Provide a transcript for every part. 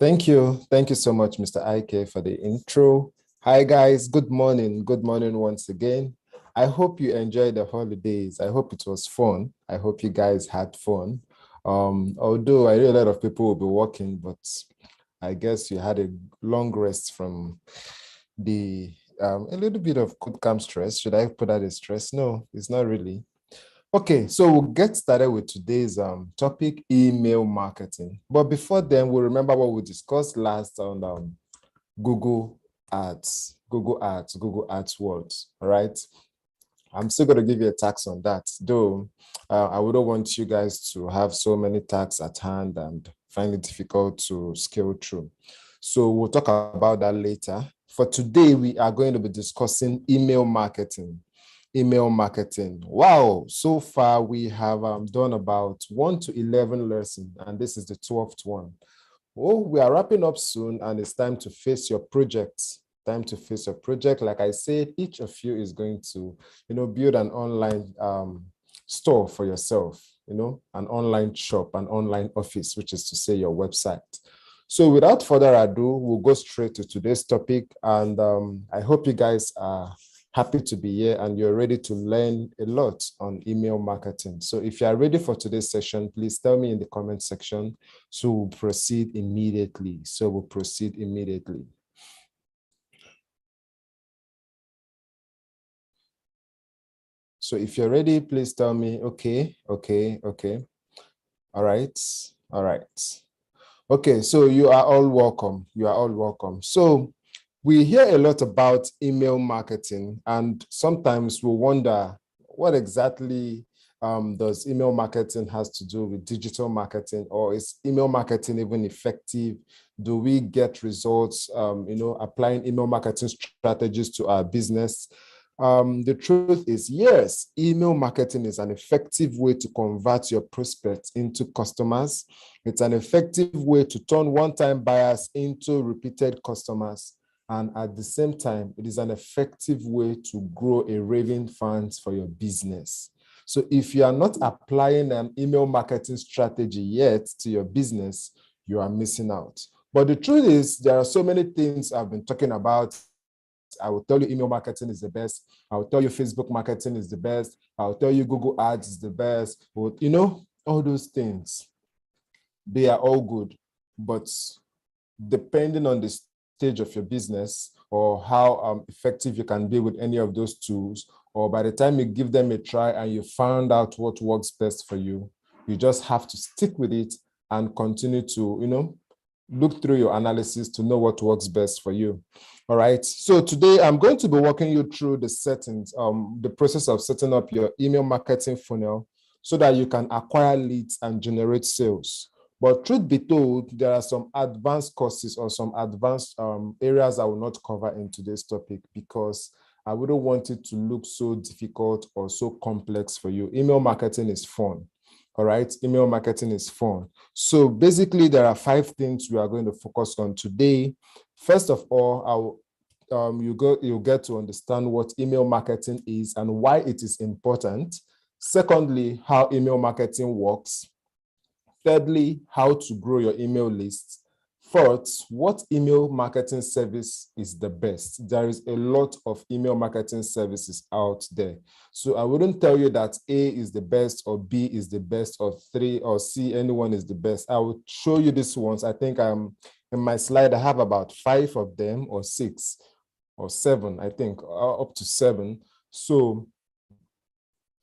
Thank you. Thank you so much, Mr. IK, for the intro. Hi, guys. Good morning. Good morning once again. I hope you enjoyed the holidays. I hope it was fun. I hope you guys had fun. Although I know a lot of people will be working, but I guess you had a long rest from the a little bit of KodeCamp stress. Should I put that as stress? No, it's not really. Okay, so we'll get started with today's topic, email marketing. But before then, we'll remember what we discussed last on Google Ads, Google Ads words, all right? I'm still going to give you a tax on that, though I wouldn't want you guys to have so many tax at hand and find it difficult to scale through. So we'll talk about that later. For today, we are going to be discussing email marketing. Email marketing. Wow, so far we have done about 1 to 11 lessons, and this is the 12th one. Oh, we are wrapping up soon, and it's time to face your projects. Time to face your project. Like I said, each of you is going to, build an online store for yourself, an online shop, an online office, which is to say your website. So without further ado, we'll go straight to today's topic, and I hope you guys are happy to be here and you're ready to learn a lot on email marketing. So if you are ready for today's session, please tell me in the comment section. So we'll proceed immediately. So if you're ready, please tell me, okay. All right. Okay, so you are all welcome. So we hear a lot about email marketing, and sometimes we wonder what exactly does email marketing has to do with digital marketing, or is email marketing even effective? Do we get results, applying email marketing strategies to our business? The truth is, yes, email marketing is an effective way to convert your prospects into customers. It's an effective way to turn one-time buyers into repeated customers. And at the same time, it is an effective way to grow a raving fans for your business. So if you are not applying an email marketing strategy yet to your business, you are missing out. But the truth is, there are so many things I've been talking about. I will tell you email marketing is the best. I will tell you Facebook marketing is the best. I'll tell you Google Ads is the best. But, all those things, they are all good. But depending on the stage of your business or how effective you can be with any of those tools, or by the time you give them a try and you found out what works best for you, you just have to stick with it and continue to, look through your analysis to know what works best for you. All right. So today I'm going to be walking you through the settings, the process of setting up your email marketing funnel so that you can acquire leads and generate sales. But truth be told, there are some advanced courses or some advanced areas I will not cover in today's topic because I wouldn't want it to look so difficult or so complex for you. Email marketing is fun. All right, email marketing is fun. So basically, there are 5 things we are going to focus on today. First of all, you'll get to understand what email marketing is and why it is important. Secondly, how email marketing works. Thirdly, how to grow your email list. Fourth, what email marketing service is the best? There is a lot of email marketing services out there. So I wouldn't tell you that A is the best or B is the best or 3 or C, anyone is the best. I will show you these ones. I think in my slide, I have about 5 of them or 6 or 7, I think, up to 7. So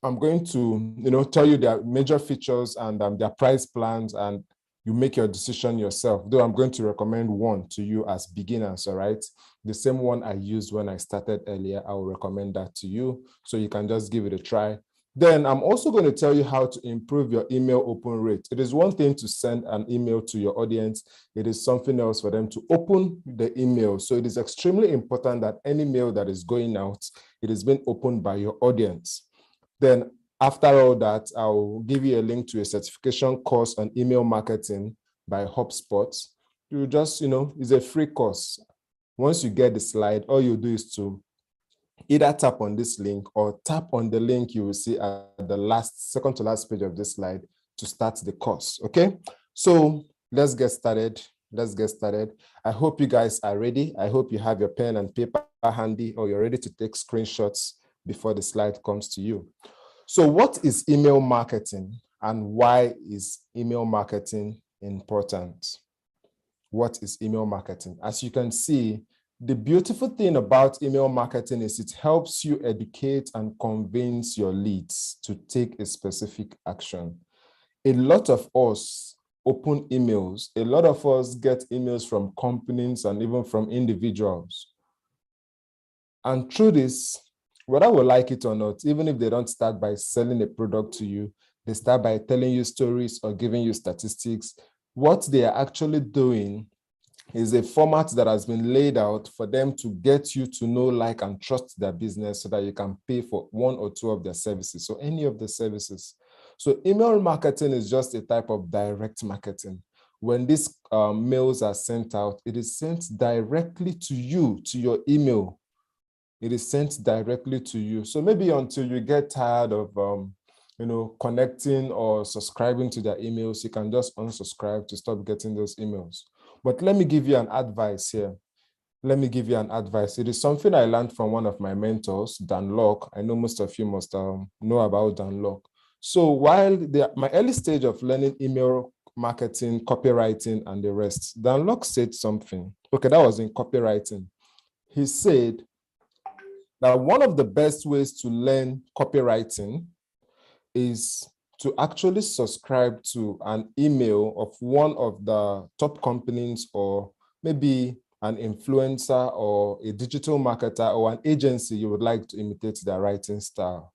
I'm going to, tell you their major features and their price plans, and you make your decision yourself. Though I'm going to recommend one to you as beginners, all right? The same one I used when I started earlier, I will recommend that to you. So you can just give it a try. Then I'm also going to tell you how to improve your email open rate. It is one thing to send an email to your audience. It is something else for them to open the email. So it is extremely important that any mail that is going out, it is being opened by your audience. Then after all that, I'll give you a link to a certification course on email marketing by HubSpot. You just, it's a free course. Once you get the slide, all you do is to either tap on this link or tap on the link you will see at the second to last page of this slide to start the course, okay? So let's get started. Let's get started. I hope you guys are ready. I hope you have your pen and paper handy, or you're ready to take screenshots before the slide comes to you. So what is email marketing, and why is email marketing important? What is email marketing? As you can see, the beautiful thing about email marketing is it helps you educate and convince your leads to take a specific action. A lot of us open emails. A lot of us get emails from companies and even from individuals. And through this, whether we like it or not, even if they don't start by selling a product to you, they start by telling you stories or giving you statistics. What they are actually doing is a format that has been laid out for them to get you to know, like, and trust their business so that you can pay for one or two of their services, so any of the services. So email marketing is just a type of direct marketing. When these mails are sent out, it is sent directly to you, to your email. It is sent directly to you. So maybe until you get tired of connecting or subscribing to their emails, you can just unsubscribe to stop getting those emails. But let me give you an advice here. Let me give you an advice. It is something I learned from one of my mentors, Dan Locke. I know most of you must know about Dan Locke. So while my early stage of learning email marketing, copywriting, and the rest, Dan Locke said something. Okay, that was in copywriting. He said that one of the best ways to learn copywriting is to actually subscribe to an email of one of the top companies, or maybe an influencer or a digital marketer or an agency you would like to imitate their writing style.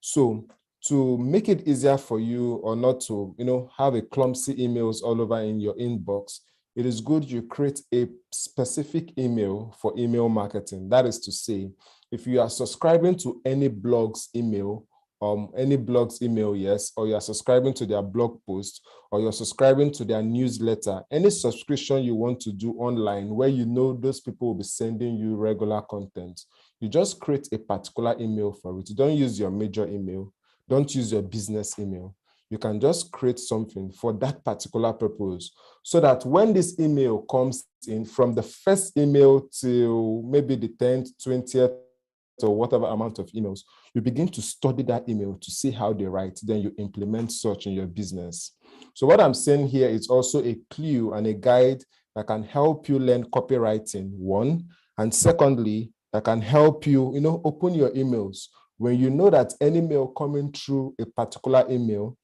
So to make it easier for you, or not to have a clumsy emails all over in your inbox, it is good you create a specific email for email marketing. That is to say, if you are subscribing to any blog's email, yes, or you're subscribing to their blog post, or you're subscribing to their newsletter, any subscription you want to do online where those people will be sending you regular content, you just create a particular email for it. You don't use your major email. Don't use your business email. You can just create something for that particular purpose, so that when this email comes in, from the first email till maybe the 10th, 20th, or whatever amount of emails, you begin to study that email to see how they write. Then you implement such in your business. So what I'm saying here is also a clue and a guide that can help you learn copywriting, one, and secondly, that can help you, open your emails. When you know that any mail coming through a particular email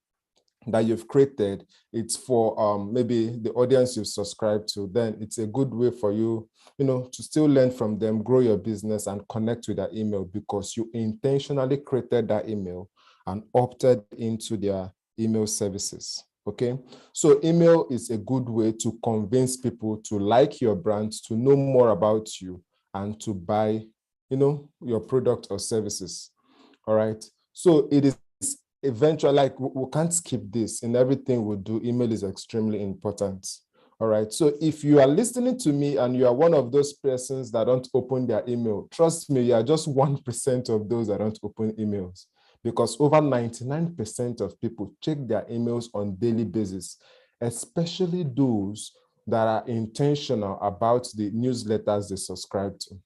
that you've created, it's for maybe the audience you subscribe to, then it's a good way for you, to still learn from them, grow your business, and connect with that email because you intentionally created that email and opted into their email services. Okay, so email is a good way to convince people to like your brand, to know more about you, and to buy, your product or services. All right, so it is eventually, like, we can't skip this. In everything we do, email is extremely important. All right, so if you are listening to me and you are one of those persons that don't open their email, trust me, you are just 1% of those that don't open emails, because over 99% of people check their emails on a daily basis, especially those that are intentional about the newsletters they subscribe to.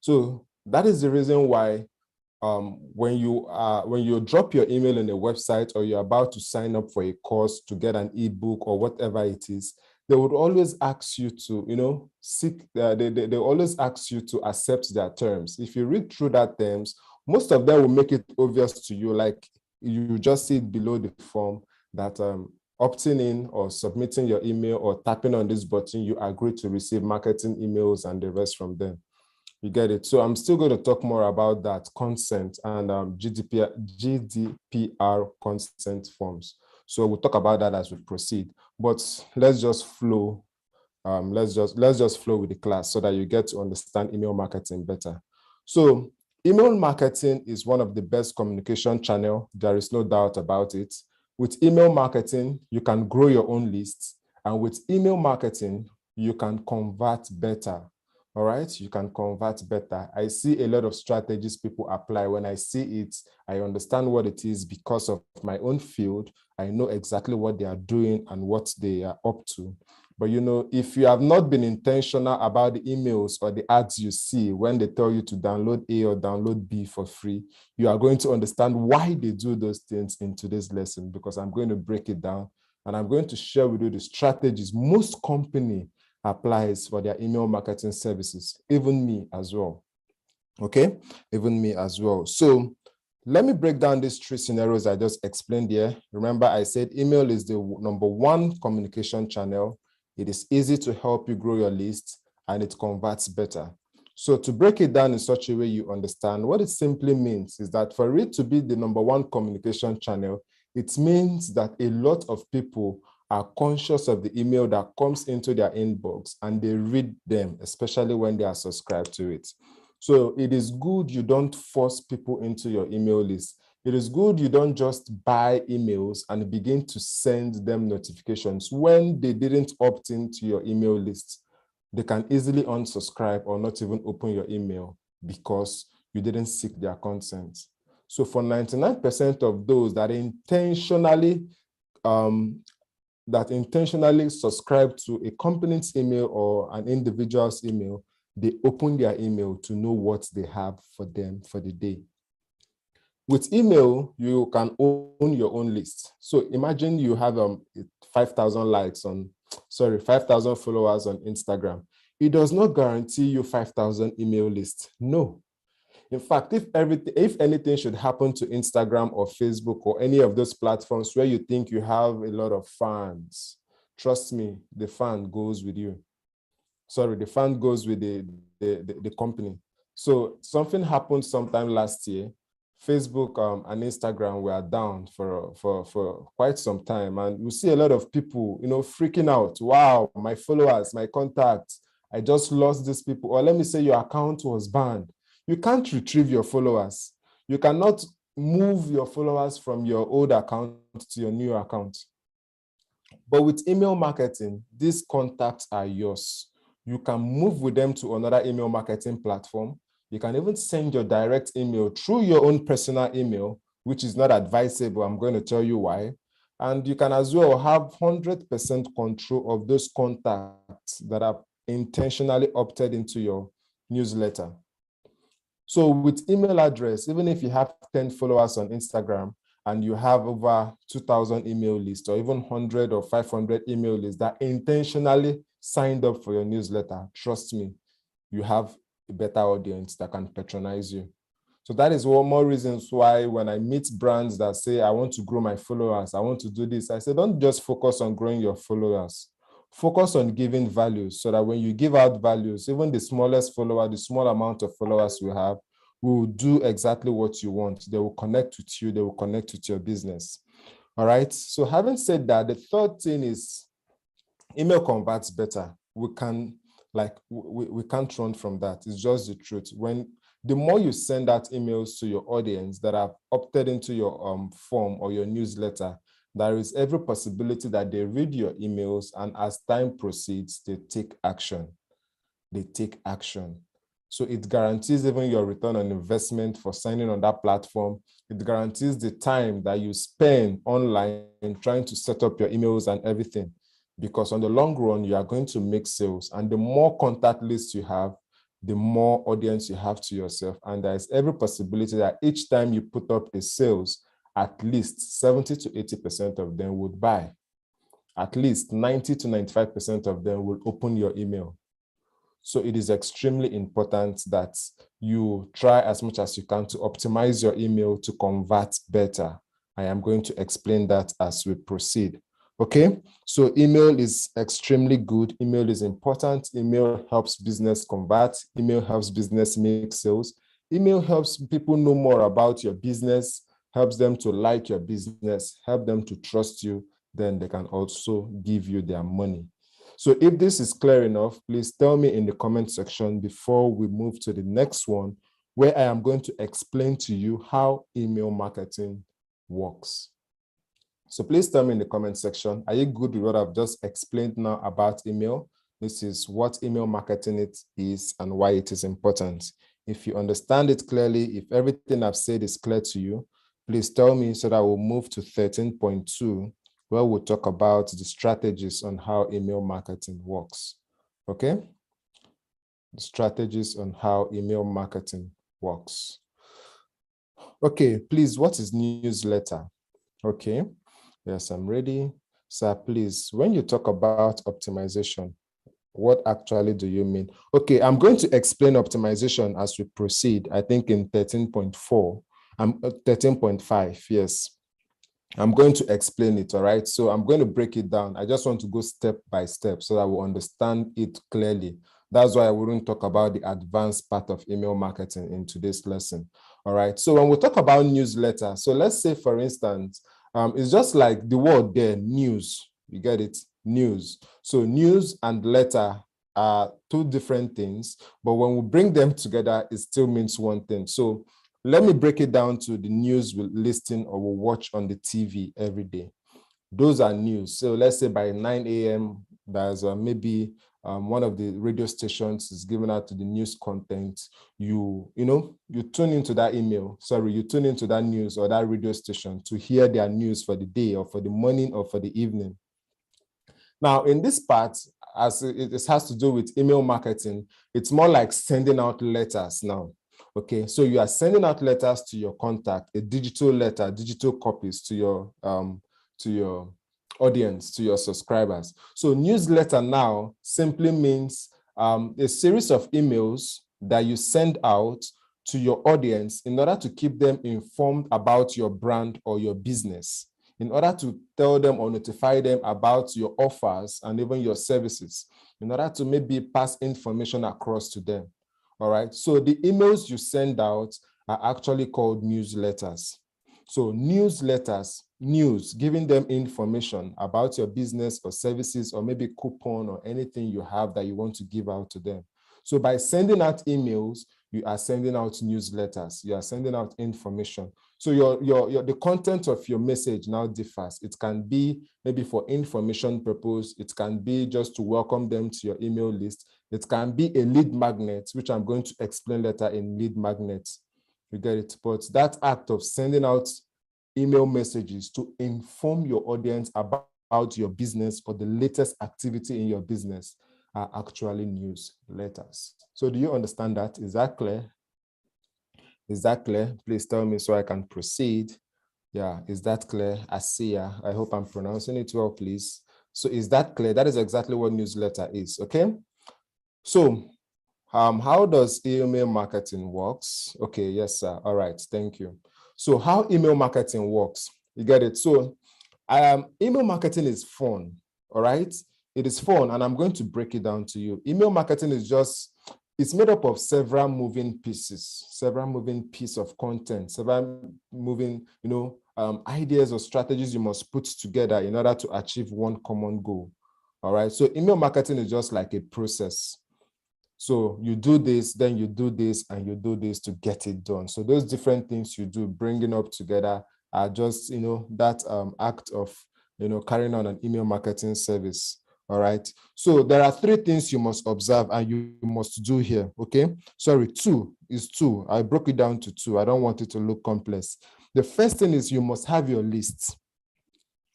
So that is the reason why when you drop your email on a website, or you're about to sign up for a course to get an ebook or whatever it is, they would always ask you to, they always ask you to accept their terms. If you read through that terms, most of them will make it obvious to you, like you just see it below the form that opting in or submitting your email or tapping on this button, you agree to receive marketing emails and the rest from them. You get it? So I'm still going to talk more about that consent and GDPR consent forms. So we'll talk about that as we proceed. But let's just flow. Let's just flow with the class so that you get to understand email marketing better. So email marketing is one of the best communication channel. There is no doubt about it. With email marketing, you can grow your own lists. And with email marketing, you can convert better. All right, you can convert better. I see a lot of strategies people apply. When I see it, I understand what it is because of my own field. I know exactly what they are doing and what they are up to. But if you have not been intentional about the emails or the ads you see when they tell you to download A or download B for free, you are going to understand why they do those things in today's lesson, because I'm going to break it down and I'm going to share with you the strategies most companies applies for their email marketing services, even me as well. Okay, even me as well. So let me break down these 3 scenarios I just explained here. Remember, I said email is the number 1 communication channel. It is easy to help you grow your list and it converts better. So to break it down in such a way you understand, what it simply means is that for it to be the number 1 communication channel, it means that a lot of people are conscious of the email that comes into their inbox and they read them, especially when they are subscribed to it. So it is good you don't force people into your email list. It is good you don't just buy emails and begin to send them notifications when they didn't opt into your email list. They can easily unsubscribe or not even open your email because you didn't seek their consent. So for 99% of those that intentionally subscribe to a company's email or an individual's email, they open their email to know what they have for them for the day. With email, you can own your own list. So imagine you have 5,000 followers on Instagram. It does not guarantee you 5,000 email lists. No. In fact, if anything should happen to Instagram or Facebook or any of those platforms where you think you have a lot of fans, trust me, the fan goes with you. Sorry, the fan goes with the company. So something happened sometime last year. Facebook and Instagram were down for quite some time. And we see a lot of people, freaking out. Wow, my followers, my contacts, I just lost these people. Or let me say your account was banned. You can't retrieve your followers. You cannot move your followers from your old account to your new account. But with email marketing, these contacts are yours. You can move with them to another email marketing platform. You can even send your direct email through your own personal email, which is not advisable. I'm going to tell you why. And you can as well have 100% control of those contacts that are intentionally opted into your newsletter. So with email address, even if you have 10 followers on Instagram and you have over 2,000 email lists or even 100 or 500 email lists that intentionally signed up for your newsletter, trust me, you have a better audience that can patronize you. So that is one more reasons why when I meet brands that say, I want to grow my followers, I want to do this, I say, don't just focus on growing your followers. Focus on giving values so that when you give out values, even the smallest follower, the small amount of followers you have, will do exactly what you want. They will connect with you. They will connect with your business. All right. So having said that, the third thing is email converts better. We can't run from that. It's just the truth. The more you send out emails to your audience that have opted into your form or your newsletter, there is every possibility that they read your emails, and as time proceeds, they take action. They take action. So it guarantees even your return on investment for signing on that platform. It guarantees the time that you spend online trying to set up your emails and everything. Because on the long run, you are going to make sales. And the more contact lists you have, the more audience you have to yourself. And there is every possibility that each time you put up a sales, at least 70 to 80% of them would buy. At least 90 to 95% of them will open your email. So it is extremely important that you try as much as you can to optimize your email to convert better. I am going to explain that as we proceed. Okay, so email is extremely good. Email is important. Email helps business convert. Email helps business make sales. Email helps people know more about your business, helps them to like your business, help them to trust you. Then they can also give you their money. So if this is clear enough, please tell me in the comment section before we move to the next one, where I am going to explain to you how email marketing works. So please tell me in the comment section, are you good with what I've just explained now about email? This is what email marketing it is and why it is important. If you understand it clearly, if everything I've said is clear to you, please tell me so that we'll move to 13.2, where we'll talk about the strategies on how email marketing works. Okay? The strategies on how email marketing works. Okay, please, what is newsletter? Okay, yes, I'm ready. Sir, please, when you talk about optimization, what actually do you mean? Okay, I'm going to explain optimization as we proceed, I think in 13.4, 13.5, yes. I'm going to explain it, all right? So I'm going to break it down. I just want to go step by step so that we'll understand it clearly. That's why I wouldn't talk about the advanced part of email marketing in today's lesson, all right? So when we talk about newsletter, so let's say, for instance, it's just like the word there, news, you get it, news. So news and letter are two different things, but when we bring them together, it still means one thing. So let me break it down to the news we listen or we watch on the TV every day. Those are news. So let's say by 9 a.m., there's maybe one of the radio stations is giving out to the news content. You tune into that you tune into that news or that radio station to hear their news for the day or for the morning or for the evening. Now, in this part, as it has to do with email marketing, it's more like sending out letters now. Okay, so you are sending out letters to your contact, a digital letter, digital copies to your audience, to your subscribers. So newsletter now simply means a series of emails that you send out to your audience in order to keep them informed about your brand or your business, in order to tell them or notify them about your offers and even your services, in order to maybe pass information across to them. All right, so the emails you send out are actually called newsletters. So newsletters, news, giving them information about your business or services or maybe coupon or anything you have that you want to give out to them. So by sending out emails, you are sending out newsletters, you are sending out information. So the content of your message now differs. It can be maybe for information purpose. It can be just to welcome them to your email list. It can be a lead magnet, which I'm going to explain later in lead magnets. You get it? But that act of sending out email messages to inform your audience about your business or the latest activity in your business are actually newsletters. So do you understand that? Is that clear? Is that clear? Please tell me so I can proceed. Yeah, is that clear? Asia, I hope I'm pronouncing it well, please. So is that clear? That is exactly what newsletter is, okay? So how does email marketing works? Okay, yes, sir. All right, thank you. So how email marketing works, you get it? So email marketing is fun, all right? It is fun, and I'm going to break it down to you. Email marketing is it's made up of several moving pieces of content, several moving, ideas or strategies you must put together in order to achieve one common goal, all right? So email marketing is just like a process. So you do this, then you do this, and you do this to get it done. So those different things you do, bringing up together, are just, that act of, carrying on an email marketing service. All right. So there are three things you must observe and you must do here. Okay. Sorry, two. I broke it down to two. I don't want it to look complex. The first thing is you must have your list.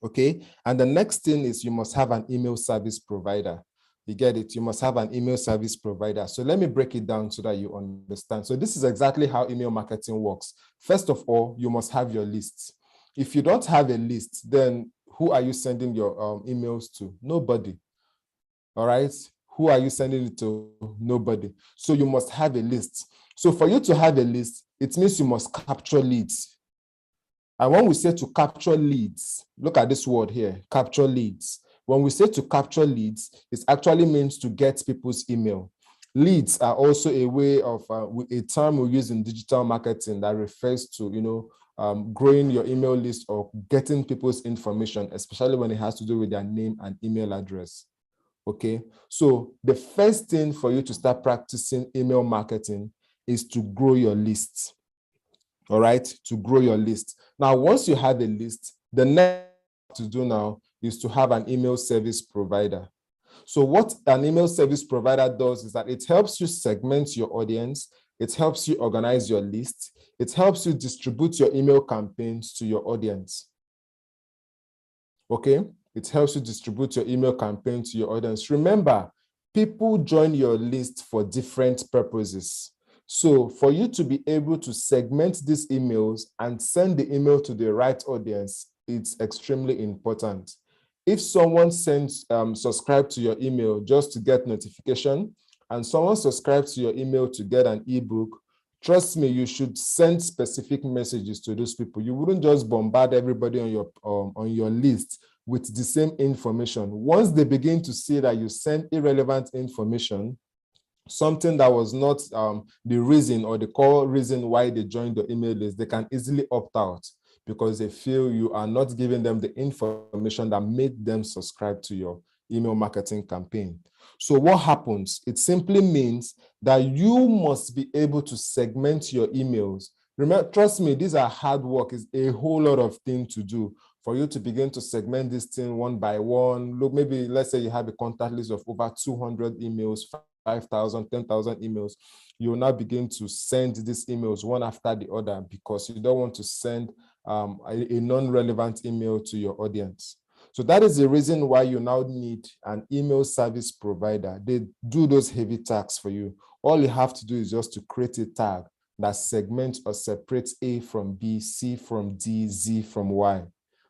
Okay. And the next thing is you must have an email service provider. You get it? You must have an email service provider. So let me break it down so that you understand. So this is exactly how email marketing works. First of all, you must have your list. If you don't have a list, then who are you sending your emails to? Nobody. All right. Who are you sending it to? Nobody. So you must have a list. So for you to have a list, it means you must capture leads. And when we say to capture leads, look at this word here, capture leads. When we say to capture leads, it actually means to get people's email. Leads are also a way of a term we use in digital marketing that refers to, growing your email list or getting people's information, especially when it has to do with their name and email address. Okay, so the first thing for you to start practicing email marketing is to grow your list. All right, to grow your list. Now, once you have a list, the next thing to do now is to have an email service provider. So what an email service provider does is that it helps you segment your audience. It helps you organize your list. It helps you distribute your email campaigns to your audience. Okay? It helps you distribute your email campaign to your audience. Remember, people join your list for different purposes. So for you to be able to segment these emails and send the email to the right audience, it's extremely important. If someone subscribe to your email just to get notification, and someone subscribes to your email to get an ebook, trust me, you should send specific messages to those people. You wouldn't just bombard everybody on your list with the same information. Once they begin to see that you send irrelevant information, something that was not the reason or the core reason why they joined your email list, they can easily opt out because they feel you are not giving them the information that made them subscribe to your email marketing campaign. So what happens? It simply means that you must be able to segment your emails. Remember, trust me, these are hard work. It's a whole lot of things to do for you to begin to segment this thing one by one. Look, maybe let's say you have a contact list of over 200 emails, 5,000, 10,000 emails. You will now begin to send these emails one after the other because you don't want to send a non-relevant email to your audience. So that is the reason why you now need an email service provider. They do those heavy tasks for you. All you have to do is just to create a tag that segments or separates A from B, C from D, Z from Y.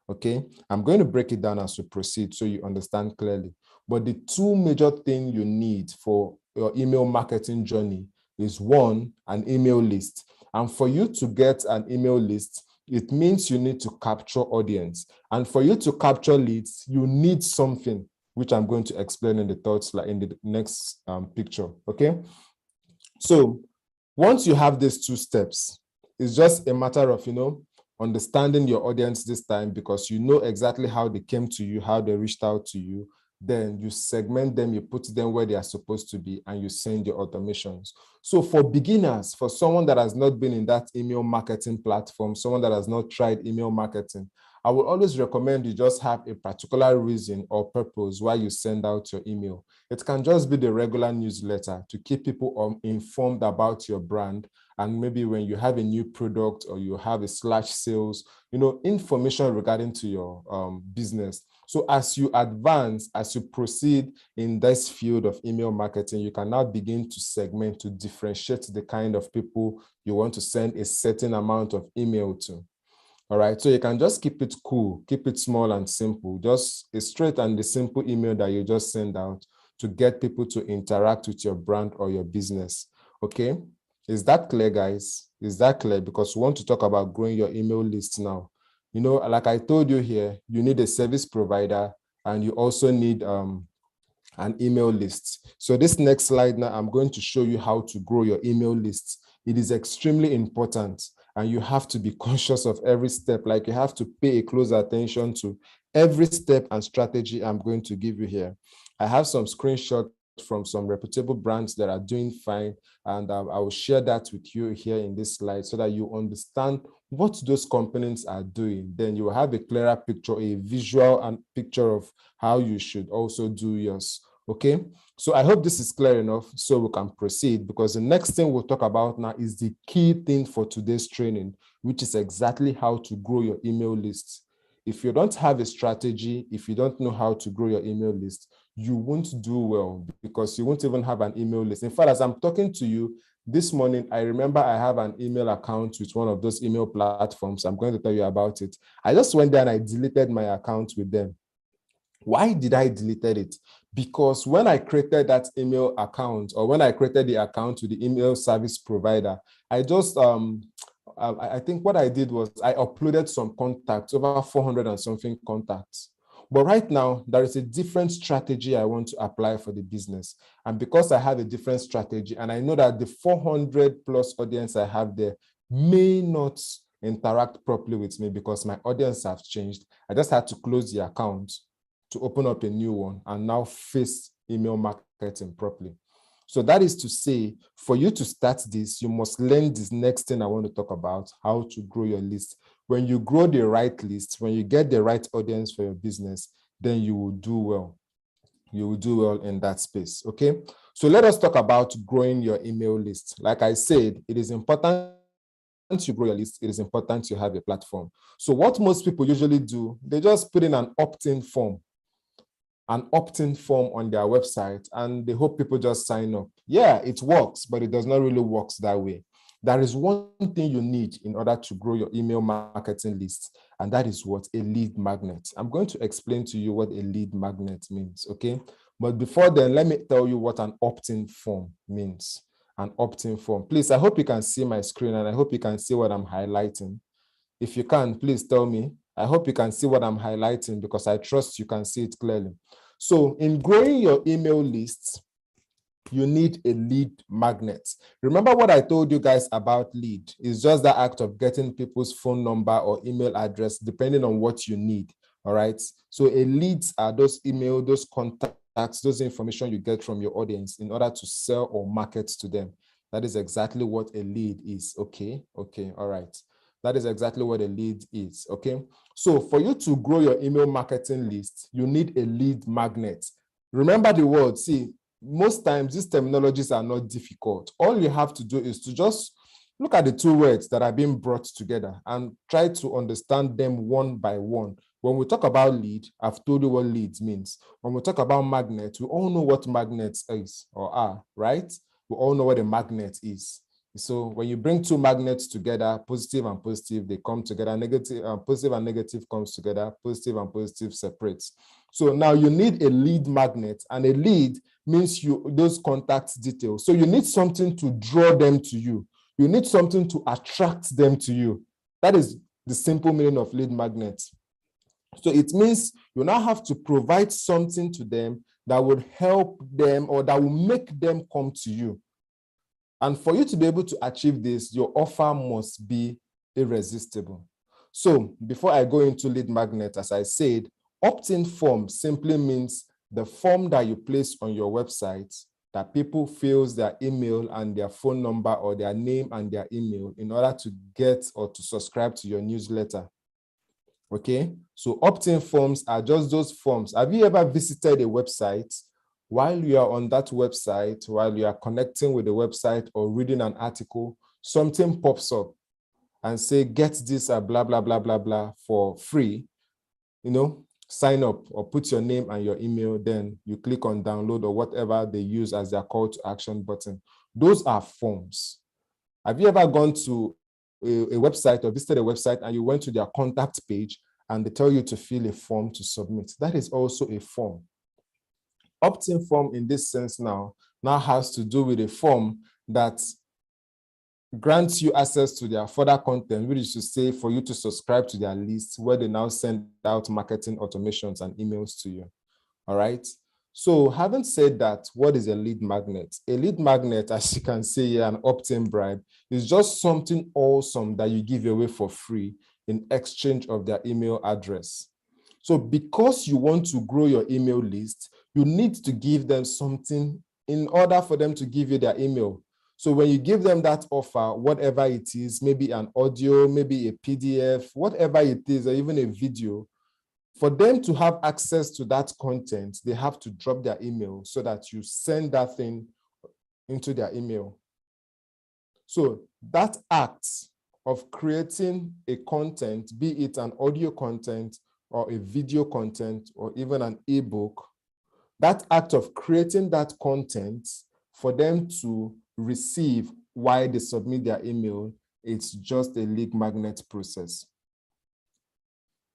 Okay, I'm going to break it down as we proceed so you understand clearly. But the two major things you need for your email marketing journey is one, an email list. And for you to get an email list, it means you need to capture audience. And for you to capture leads, you need something, which I'm going to explain in the third slide, in the next picture, okay? So once you have these two steps, it's just a matter of, understanding your audience this time because you know exactly how they came to you, how they reached out to you. Then you segment them, you put them where they are supposed to be, and you send your automations. So for beginners, for someone that has not been in that email marketing platform, someone that has not tried email marketing, I would always recommend you just have a particular reason or purpose why you send out your email. It can just be the regular newsletter to keep people informed about your brand. And maybe when you have a new product or you have a slash sales, information regarding to your business. So as you advance, as you proceed in this field of email marketing, you can now begin to segment, to differentiate the kind of people you want to send a certain amount of email to. All right, so you can just keep it cool, keep it small and simple, just a straight and the simple email that you just send out to get people to interact with your brand or your business. Okay, is that clear, guys? Is that clear? Because we want to talk about growing your email list now. Like I told you here, you need a service provider and you also need an email list. So this next slide now, I'm going to show you how to grow your email list. It is extremely important and you have to be conscious of every step. Like you have to pay a close attention to every step and strategy I'm going to give you here. I have some screenshots from some reputable brands that are doing fine, and I will share that with you here in this slide so that you understand what those companies are doing. Then you will have a clearer picture, a visual and picture of how you should also do yours. Okay, so I hope this is clear enough so we can proceed, because the next thing we'll talk about now is the key thing for today's training, which is exactly how to grow your email list. If you don't have a strategy, if you don't know how to grow your email list, you won't do well because you won't even have an email list. In fact, as I'm talking to you this morning, I remember I have an email account with one of those email platforms. I'm going to tell you about it. I just went there and I deleted my account with them. Why did I delete it? Because when I created that email account, or when I created the account to the email service provider, I just, I think what I did was I uploaded some contacts, over 400 and something contacts. But right now, there is a different strategy I want to apply for the business. And because I have a different strategy, and I know that the 400 plus audience I have there may not interact properly with me because my audience have changed, I just had to close the account to open up a new one and now face email marketing properly. So that is to say, for you to start this, you must learn this next thing I want to talk about, how to grow your list. When you grow the right list, when you get the right audience for your business, then you will do well. you will do well in that space. Okay, so let us talk about growing your email list. Like I said, it is important to grow your list. It is important to have a platform. So what most people usually do, they just put in an opt-in form on their website, and they hope people just sign up. Yeah, it works, but it does not really work that way. There is one thing you need in order to grow your email marketing list, and that is what? A lead magnet. I'm going to explain to you what a lead magnet means, okay? But before then, let me tell you what an opt-in form means. An opt-in form. Please, I hope you can see my screen, and I hope you can see what I'm highlighting. If you can, please tell me. I hope you can see what I'm highlighting, because I trust you can see it clearly. So in growing your email list, you need a lead magnet. Remember what I told you guys about lead? It's just the act of getting people's phone number or email address, depending on what you need, all right? So a leads are those email, those contacts, those information you get from your audience in order to sell or market to them. That is exactly what a lead is, okay? Okay, all right. That is exactly what a lead is, okay? So for you to grow your email marketing list, you need a lead magnet. Remember the word. See, most times these terminologies are not difficult. All you have to do is to just look at the two words that are being brought together and try to understand them one by one. When we talk about lead, I've told you what leads means. When we talk about magnet, we all know what magnets is or are, right? We all know what a magnet is. So when you bring two magnets together, positive and positive, they come together, negative, positive and negative comes together, positive and positive separates. So now you need a lead magnet, and a lead means those contact details. So you need something to draw them to you. You need something to attract them to you. That is the simple meaning of lead magnet. So it means you now have to provide something to them that would help them or that will make them come to you. And for you to be able to achieve this, your offer must be irresistible. So before I go into lead magnet, as I said, opt-in form simply means the form that you place on your website that people fill their email and their phone number or their name and their email in order to get or to subscribe to your newsletter. Okay, so opt-in forms are just those forms. Have you ever visited a website? While you are on that website, while you are connecting with the website or reading an article, something pops up and say, get this blah, blah, blah, blah, blah for free, sign up or put your name and your email, then you click on download or whatever they use as their call to action button. Those are forms. Have you ever gone to a website or visited a website and you went to their contact page and they tell you to fill a form to submit? That is also a form. Opt-in form in this sense now has to do with a form that grants you access to their further content, which is to say for you to subscribe to their list where they now send out marketing automations and emails to you. All right. So having said that, what is a lead magnet? A lead magnet, as you can see, an opt-in bribe, is just something awesome that you give away for free in exchange of their email address. So because you want to grow your email list, you need to give them something in order for them to give you their email. So when you give them that offer, whatever it is, maybe an audio, maybe a PDF, whatever it is, or even a video, for them to have access to that content, they have to drop their email so that you send that thing into their email. So that act of creating a content, be it an audio content or a video content or even an ebook, that act of creating that content for them to receive while they submit their email, it's just a lead magnet process.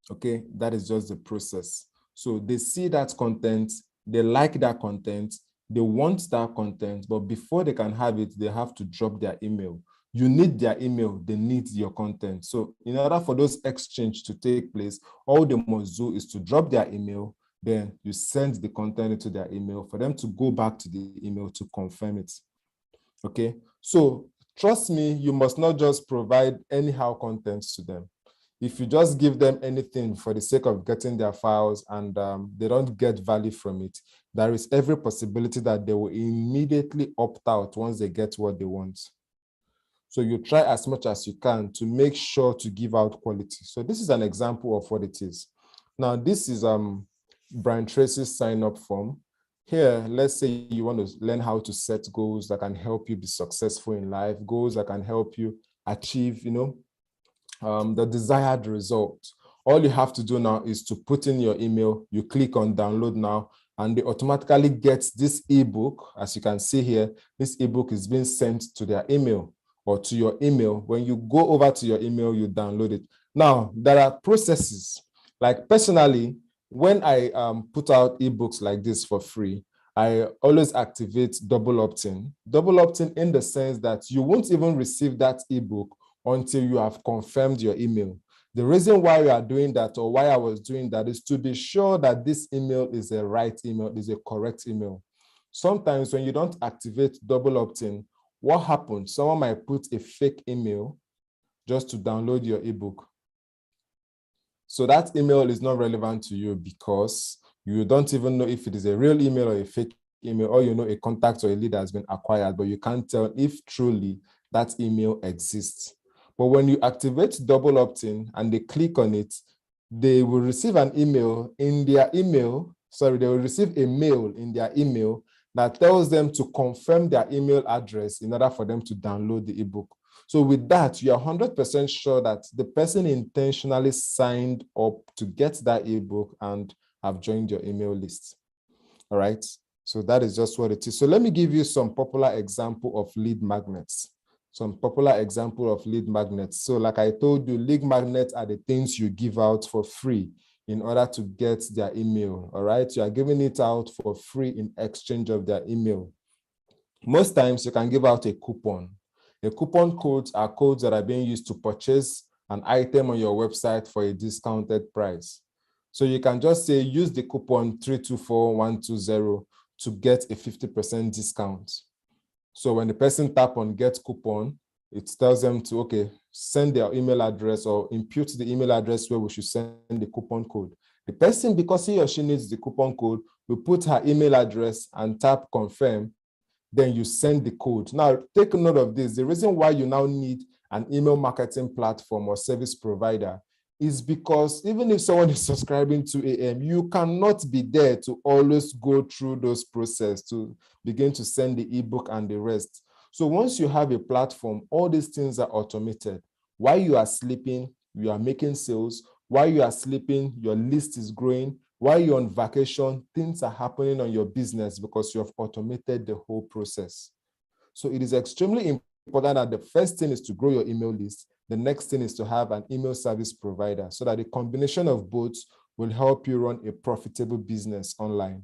Okay, that is just the process. So they see that content, they like that content, they want that content, but before they can have it, they have to drop their email. You need their email, they need your content. So in order for those exchange to take place, all they must do is to drop their email, then you send the content into their email for them to go back to the email to confirm it. Okay, so trust me, you must not just provide anyhow content to them. If you just give them anything for the sake of getting their files and they don't get value from it, there is every possibility that they will immediately opt out once they get what they want. So you try as much as you can to make sure to give out quality. So this is an example of what it is. Now, this is Brian Tracy's sign-up form. here, let's say you want to learn how to set goals that can help you be successful in life, goals that can help you achieve, the desired result. All you have to do now is to put in your email, you click on download now, and they automatically get this ebook. As you can see here, this ebook is being sent to their email or to your email. When you go over to your email, you download it. Now, there are processes. Like personally, when I put out ebooks like this for free, I always activate double opt-in. Double opt-in in the sense that you won't even receive that ebook until you have confirmed your email. The reason why we are doing that, or why I was doing that, is to be sure that this email is a right email, is a correct email. Sometimes when you don't activate double opt-in, what happens? Someone might put a fake email just to download your ebook. So that email is not relevant to you because you don't even know if it is a real email or a fake email, or you know a contact or a lead has been acquired, but you can't tell if truly that email exists. But when you activate double opt-in and they click on it, they will receive an email in their email. Sorry, they will receive a mail in their email that tells them to confirm their email address in order for them to download the ebook. So with that, you are 100% sure that the person intentionally signed up to get that ebook and have joined your email list. All right. So that is just what it is. So let me give you some popular example of lead magnets. Some popular example of lead magnets. So like I told you, lead magnets are the things you give out for free in order to get their email. All right. You are giving it out for free in exchange of their email. Most times you can give out a coupon. The coupon codes are codes that are being used to purchase an item on your website for a discounted price. So you can just say, use the coupon 324120 to get a 50% discount. So when the person tap on get coupon, it tells them to, okay, send their email address or impute the email address where we should send the coupon code. The person, because he or she needs the coupon code, will put her email address and tap confirm. Then you send the code. Now, take note of this. The reason why you now need an email marketing platform or service provider is because even if someone is subscribing to AM, you cannot be there to always go through those processes to begin to send the ebook and the rest. So once you have a platform, all these things are automated. While you are sleeping, you are making sales. While you are sleeping, your list is growing. While you're on vacation, things are happening on your business because you have automated the whole process. So it is extremely important that the first thing is to grow your email list. The next thing is to have an email service provider so that the combination of both will help you run a profitable business online.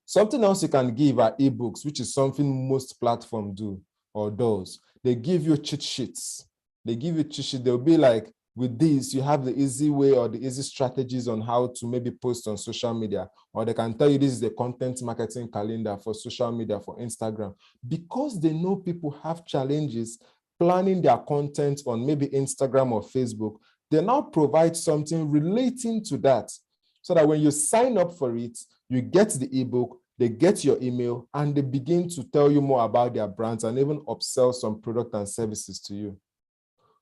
Something else you can give are ebooks, which is something most platforms do or does. They give you cheat sheets. They give you cheat sheets. They'll be like, with this, you have the easy way or the easy strategies on how to maybe post on social media, or they can tell you this is the content marketing calendar for social media, for Instagram, because they know people have challenges planning their content on maybe Instagram or Facebook. They now provide something relating to that so that when you sign up for it, you get the ebook, they get your email, and they begin to tell you more about their brands and even upsell some product and services to you.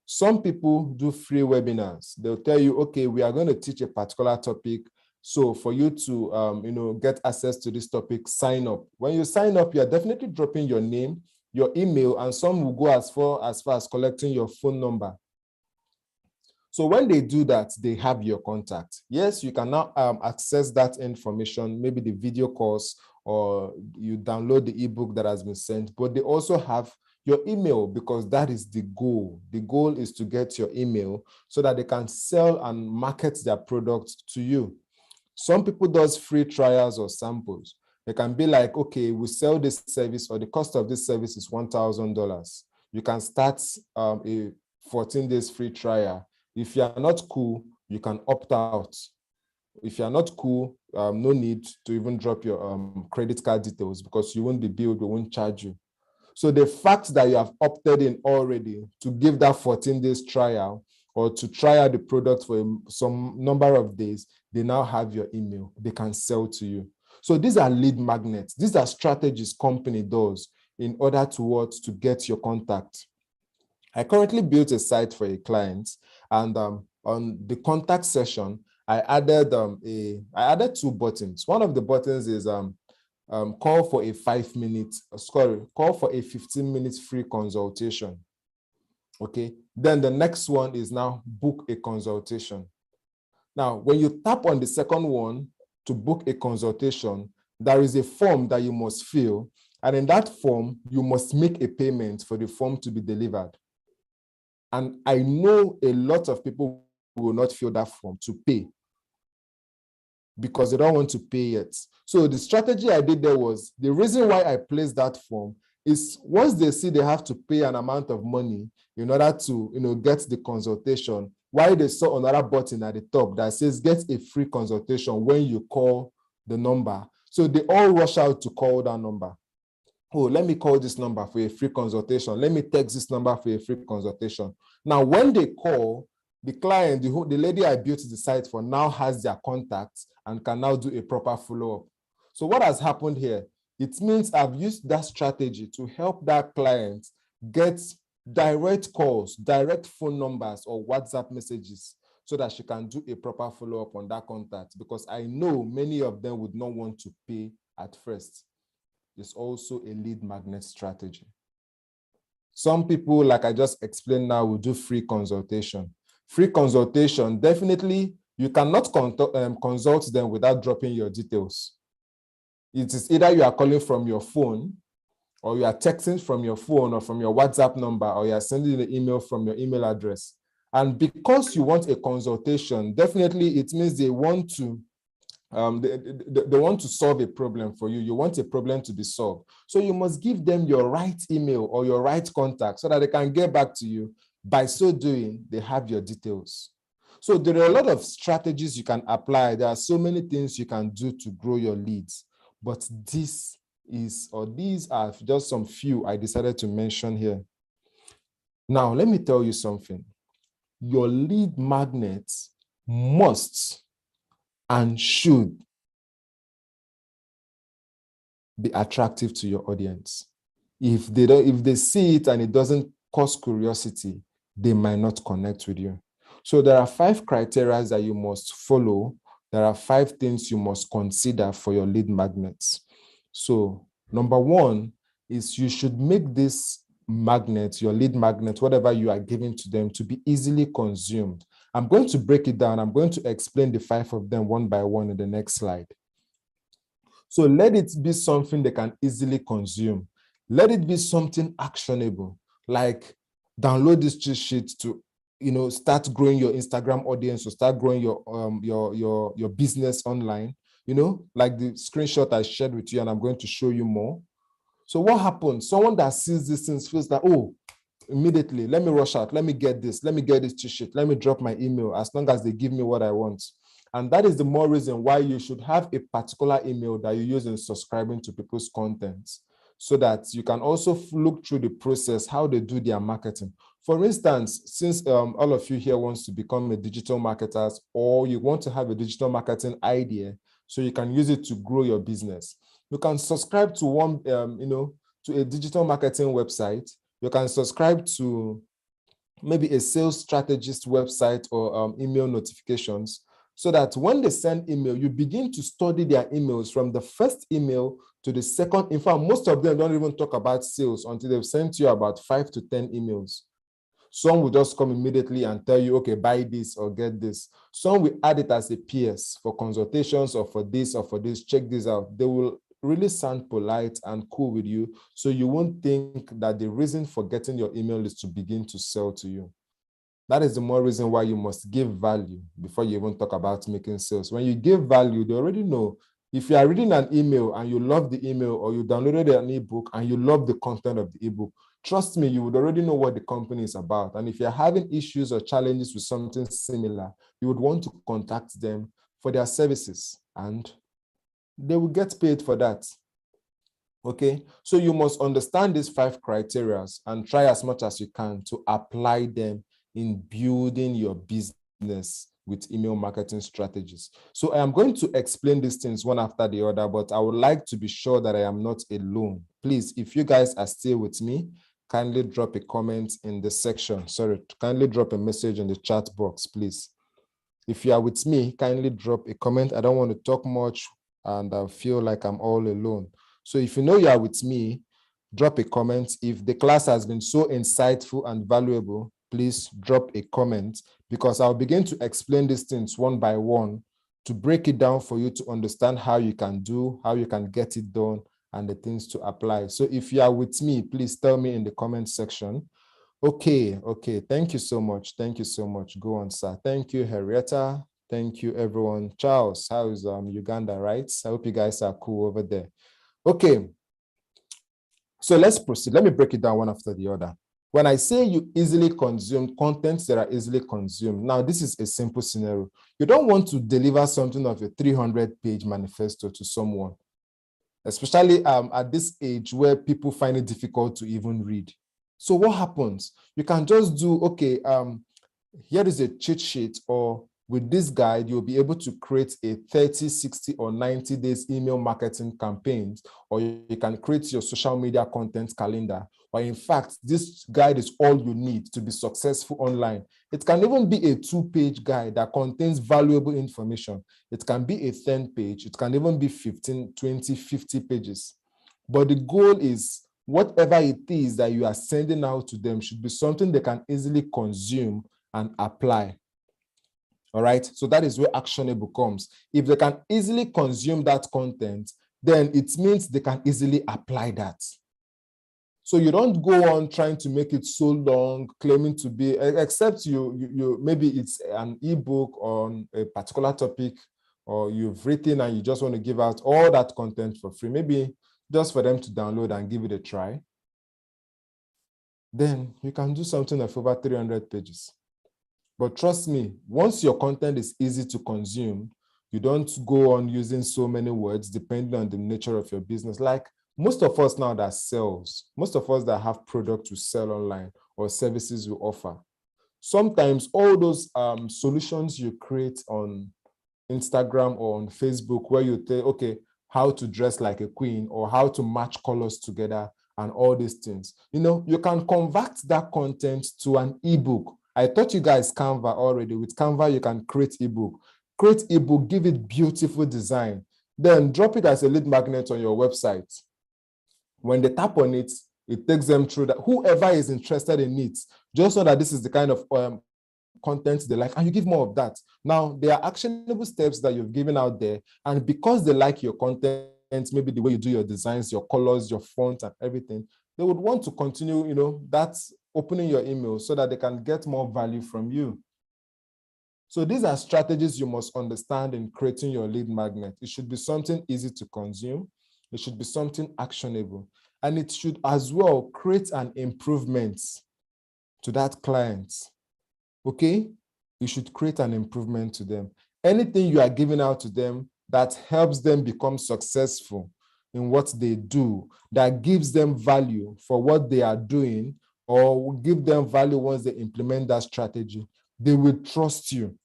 Some people do free webinars. They'll tell you, okay, we are going to teach a particular topic. So for you to get access to this topic, sign up. When you sign up, you're definitely dropping your name, your email, and some will go as far as collecting your phone number. So when they do that, they have your contact. Yes, you can now access that information, maybe the video course, or you download the ebook that has been sent, but they also have your email because that is the goal. The goal is to get your email so that they can sell and market their products to you. Some people do free trials or samples. They can be like, okay, we sell this service or the cost of this service is $1,000. You can start a 14 days free trial. If you're not cool, you can opt out. If you're not cool, no need to even drop your credit card details because you won't be billed, we won't charge you. So the fact that you have opted in already to give that 14 days trial or to try out the product for some number of days, they now have your email. They can sell to you. So these are lead magnets. These are strategies company does in order to get your contact. I currently built a site for a client, and on the contact session, I added two buttons. One of the buttons is call for a 15-minute free consultation. Okay, then the next one is now book a consultation. Now, when you tap on the second one to book a consultation, there is a form that you must fill. And in that form, you must make a payment for the form to be delivered. And I know a lot of people will not fill that form to pay because they don't want to pay yet. So the strategy I did there was, the reason why I placed that form is once they see they have to pay an amount of money in order to get the consultation, why they saw another button at the top that says get a free consultation when you call the number. So they all rush out to call that number. Oh, let me call this number for a free consultation. Let me text this number for a free consultation. Now, when they call, the client, the lady I built the site for now has their contacts and can now do a proper follow-up. So what has happened here? It means I've used that strategy to help that client get direct calls, direct phone numbers or WhatsApp messages so that she can do a proper follow-up on that contact, because I know many of them would not want to pay at first. It's also a lead magnet strategy. Some people, like I just explained now, will do free consultation. Free consultation, definitely, you cannot consult them without dropping your details. It is either you are calling from your phone, or you are texting from your phone or from your WhatsApp number, or you are sending the email from your email address. And because you want a consultation, definitely it means they want to they want to solve a problem for you. You want a problem to be solved. So you must give them your right email or your right contact so that they can get back to you. By so doing, they have your details. So there are a lot of strategies you can apply. There are so many things you can do to grow your leads. But these are just some few I decided to mention here. Now, let me tell you something. Your lead magnets must and should be attractive to your audience. If they see it and it doesn't cause curiosity, they might not connect with you. So there are 5 criteria that you must follow. There are 5 things you must consider for your lead magnets. So number 1 is you should make this magnet, your lead magnet, whatever you are giving to them, to be easily consumed. I'm going to break it down. I'm going to explain the 5 of them one by one in the next slide. So let it be something they can easily consume. Let it be something actionable, like download this cheat sheet to start growing your Instagram audience or start growing your business online, like the screenshot I shared with you, and I'm going to show you more. So what happens? Someone that sees these things feels that, oh, immediately, let me rush out, let me get this cheat sheet, let me drop my email as long as they give me what I want. And that is the more reason why you should have a particular email that you use in subscribing to people's content, so that you can also look through the process, how they do their marketing. For instance, since all of you here wants to become a digital marketer, or you want to have a digital marketing idea so you can use it to grow your business, you can subscribe to one, to a digital marketing website. You can subscribe to maybe a sales strategist website or email notifications, so that when they send email, you begin to study their emails from the first email to the second. In fact, most of them don't even talk about sales until they've sent you about 5 to 10 emails. Some will just come immediately and tell you, okay, buy this or get this. Some will add it as a PS for consultations or for this, check this out. They will really sound polite and cool with you, so you won't think that the reason for getting your email is to begin to sell to you. That is the more reason why you must give value before you even talk about making sales. When you give value, they already know. If you are reading an email and you love the email, or you downloaded an ebook and you love the content of the ebook, trust me, you would already know what the company is about. And if you're having issues or challenges with something similar, you would want to contact them for their services, and they will get paid for that. Okay, so you must understand these 5 criteria and try as much as you can to apply them in building your business with email marketing strategies. So I am going to explain these things one after the other, but I would like to be sure that I am not alone. Please, if you guys are still with me, kindly drop a comment in the section. Sorry, kindly drop a message in the chat box, please. If you are with me, kindly drop a comment. I don't want to talk much. and I feel like I'm all alone. So if you know you are with me, drop a comment. If the class has been so insightful and valuable, please drop a comment, because I'll begin to explain these things one by one to break it down for you to understand how you can do, how you can get it done, and the things to apply. So if you are with me, please tell me in the comment section. Okay. Thank you so much. Thank you so much. Go on, sir. Thank you, Henrietta. Thank you, everyone. Charles, how is Uganda, right? I hope you guys are cool over there. Okay. So let's proceed. Let me break it down one after the other. When I say you easily consume contents that are easily consumed, now this is a simple scenario. You don't want to deliver something of a 300-page manifesto to someone, especially at this age where people find it difficult to even read. So what happens? You can just do, okay, here is a cheat sheet, or with this guide, you'll be able to create a 30, 60, or 90 days email marketing campaigns, or you can create your social media content calendar. Or in fact, this guide is all you need to be successful online. It can even be a 2-page guide that contains valuable information. It can be a 10-page. It can even be 15, 20, 50 pages. But the goal is whatever it is that you are sending out to them should be something they can easily consume and apply. All right, so that is where actionable comes. If they can easily consume that content, then it means they can easily apply that. So you don't go on trying to make it so long, claiming to be, except you maybe it's an ebook on a particular topic, or you've written and you just want to give out all that content for free, maybe just for them to download and give it a try. Then you can do something of over 300 pages. But trust me, once your content is easy to consume, you don't go on using so many words depending on the nature of your business. Like most of us now that sells, most of us that have products to sell online or services we offer, sometimes all those solutions you create on Instagram or on Facebook, where you say, okay, how to dress like a queen, or how to match colors together, and all these things, you can convert that content to an ebook. I taught you guys Canva already. With Canva, you can create ebook, give it beautiful design, then drop it as a lead magnet on your website. When they tap on it, it takes them through that. Whoever is interested in it, just know that this is the kind of content they like, and you give more of that. Now, there are actionable steps that you've given out there, and because they like your content, maybe the way you do your designs, your colors, your font, and everything, they would want to continue, that's opening your email so that they can get more value from you. So these are strategies you must understand in creating your lead magnet. It should be something easy to consume. It should be something actionable. And it should as well create an improvement to that client. Okay? You should create an improvement to them. Anything you are giving out to them that helps them become successful in what they do, that gives them value for what they are doing, or will give them value once they implement that strategy, they will trust you.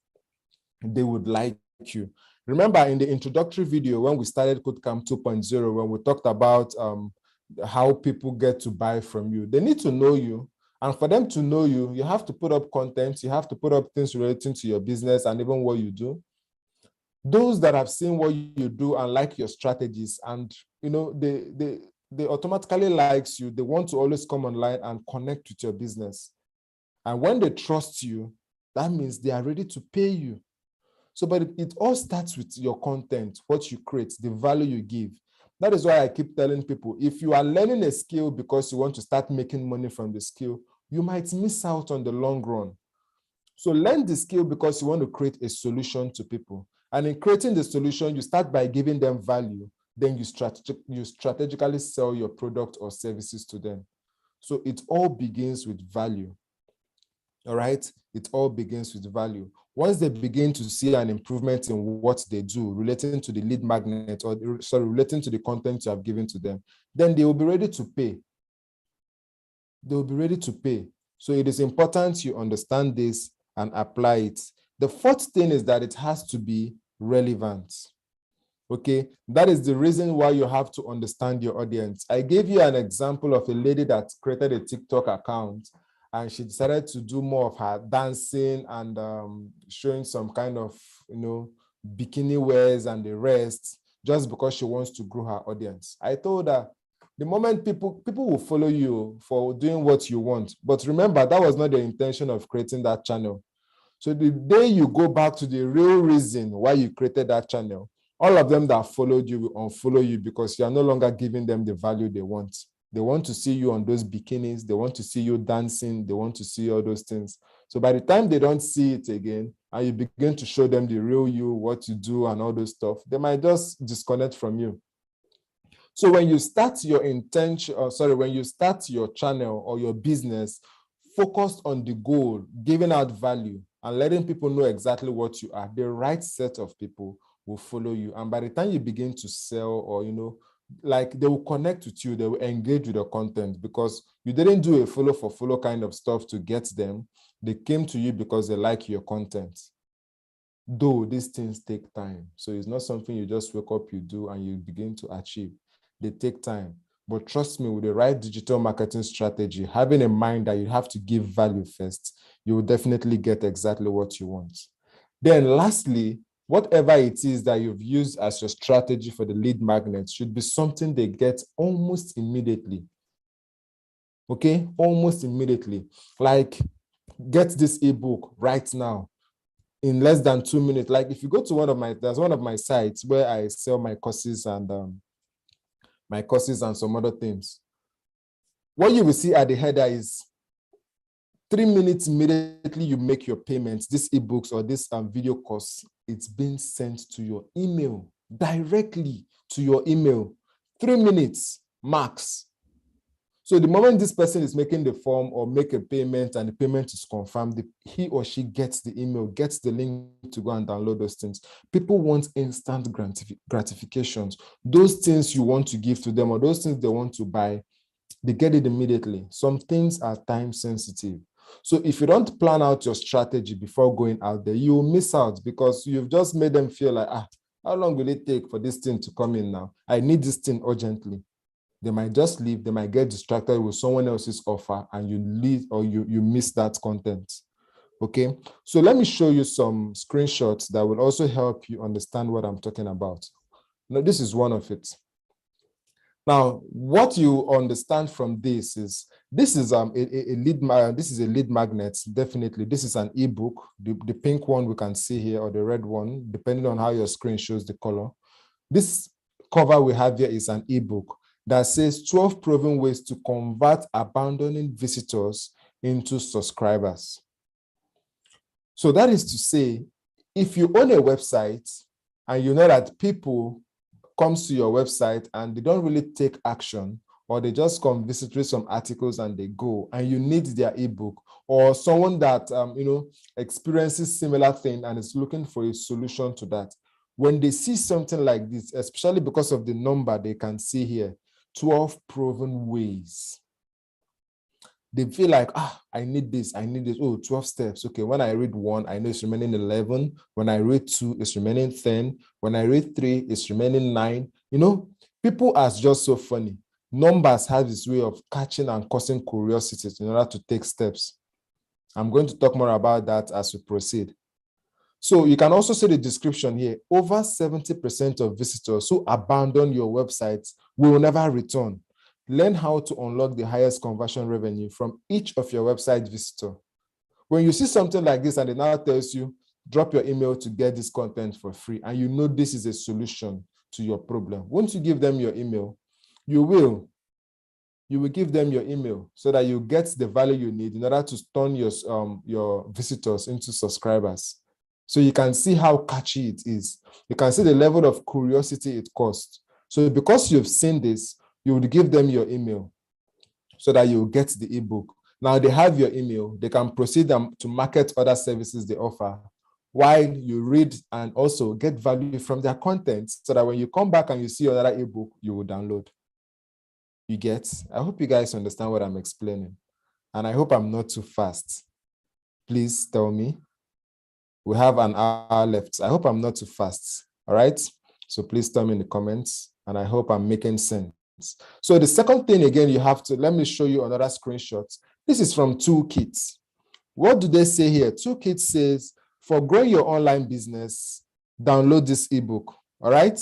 They would like you. Remember in the introductory video when we started KodeCamp 2.0, when we talked about how people get to buy from you, they need to know you. And for them to know you, you have to put up content, you have to put up things relating to your business and even what you do. Those that have seen what you do and like your strategies, and they automatically likes you, they want to always come online and connect with your business. And when they trust you, that means they are ready to pay you. So, but it all starts with your content, what you create, the value you give. That is why I keep telling people, if you are learning a skill because you want to start making money from the skill, you might miss out on the long run. So learn the skill because you want to create a solution to people. And in creating the solution, you start by giving them value. Then you strategically sell your product or services to them. So it all begins with value. All right? It all begins with value. Once they begin to see an improvement in what they do relating to the lead magnet, or relating to the content you have given to them, then they will be ready to pay. They will be ready to pay. So it is important you understand this and apply it. The fourth thing is that it has to be relevant. Okay, that is the reason why you have to understand your audience. I gave you an example of a lady that created a TikTok account, and she decided to do more of her dancing and showing some kind of, bikini wears and the rest. just because she wants to grow her audience. I told her, the moment people will follow you for doing what you want. But remember, that was not the intention of creating that channel. So the day you go back to the real reason why you created that channel, all of them that followed you will unfollow you because you are no longer giving them the value they want. They want to see you on those bikinis. They want to see you dancing. They want to see all those things. So by the time they don't see it again, and you begin to show them the real you, what you do and all those stuff, they might just disconnect from you. So when you start your intention, when you start your channel or your business, focused on the goal, giving out value and letting people know exactly what you are, the right set of people will follow you. And by the time you begin to sell or, like they will connect with you, they will engage with the content because you didn't do a follow for follow kind of stuff to get them. They came to you because they like your content. Though these things take time. So it's not something you just wake up, you do, and you begin to achieve. They take time. But trust me, with the right digital marketing strategy, having in mind that you have to give value first, you will definitely get exactly what you want. Then lastly, whatever it is that you've used as your strategy for the lead magnets should be something they get almost immediately. Okay, almost immediately. Like, get this ebook right now in less than 2 minutes. Like if you go to there's one of my sites where I sell my courses and some other things. What you will see at the header is 3 minutes immediately you make your payments, this ebooks or this video course, it's being sent to your email, directly to your email. 3 minutes max. So the moment this person is making the form or make a payment and the payment is confirmed, he or she gets the email, gets the link to go and download those things. People want instant gratifications. Those things you want to give to them or those things they want to buy, they get it immediately. Some things are time sensitive. So if you don't plan out your strategy before going out there, you will miss out because you've just made them feel like, how long will it take for this thing to come in now? I need this thing urgently. They might just leave, they might get distracted with someone else's offer and you leave or you miss that content. Okay, so let me show you some screenshots that will also help you understand what I'm talking about. Now, this is one of it. Now, what you understand from this is a lead magnet. Definitely, this is an ebook. The pink one we can see here or the red one, depending on how your screen shows the color. This cover we have here is an ebook that says 12 proven ways to convert abandoning visitors into subscribers. So that is to say, if you own a website and you know that people comes to your website and they don't really take action, or they just come visit, read some articles and they go, and you need their ebook, or someone that experiences similar thing and is looking for a solution to that, when they see something like this, especially because of the number they can see here, 12 proven ways, they feel like, I need this. Oh, 12 steps. Okay, when I read 1, I know it's remaining 11. When I read 2, it's remaining 10. When I read 3, it's remaining 9. People are just so funny. Numbers have this way of catching and causing curiosity in order to take steps. I'm going to talk more about that as we proceed. So you can also see the description here. Over 70% of visitors who abandon your website will never return. Learn how to unlock the highest conversion revenue from each of your website visitor. When you see something like this and it now tells you, drop your email to get this content for free, and you know this is a solution to your problem, won't you give them your email? You will. You will give them your email so that you get the value you need in order to turn your visitors into subscribers. So you can see how catchy it is. You can see the level of curiosity it costs. So because you've seen this, you would give them your email so that you get the ebook. Now they have your email. They can proceed to market other services they offer while you read and also get value from their content so that when you come back and you see another ebook, you will download. You get? I hope you guys understand what I'm explaining. And I hope I'm not too fast. Please tell me. We have an hour left. I hope I'm not too fast. All right? So please tell me in the comments. And I hope I'm making sense. So the second thing, again, you have to, let me show you another screenshot. This is from Toolkit. What do they say here? Toolkit says, for growing your online business, download this ebook. All right?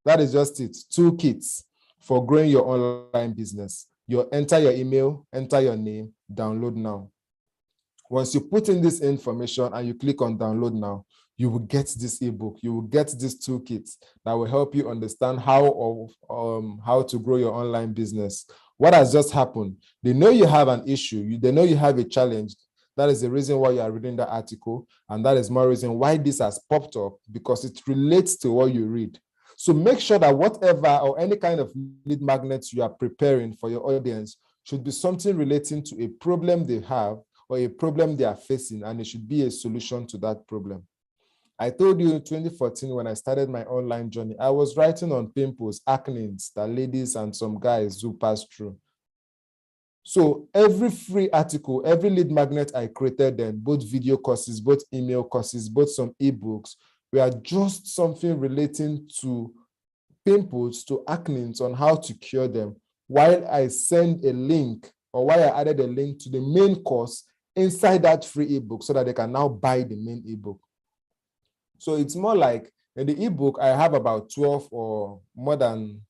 That is just it. Toolkits for growing your online business. You enter your email, enter your name, download now. Once you put in this information and you click on download now, you will get this ebook. You will get this toolkit that will help you understand how to grow your online business. What has just happened? They know you have an issue. They know you have a challenge. That is the reason why you are reading the article. And that is more reason why this has popped up, because it relates to what you read. So make sure that whatever or any kind of lead magnets you are preparing for your audience should be something relating to a problem they have or a problem they are facing, and it should be a solution to that problem. I told you in 2014, when I started my online journey, I was writing on pimples, acne that ladies and some guys who pass through. So every free article, every lead magnet I created then, both video courses, both email courses, both some ebooks, were just something relating to pimples, to acne, on how to cure them, while I send a link, or why I added a link to the main course inside that free ebook so that they can now buy the main ebook. So it's more like in the ebook, I have about 12 or more than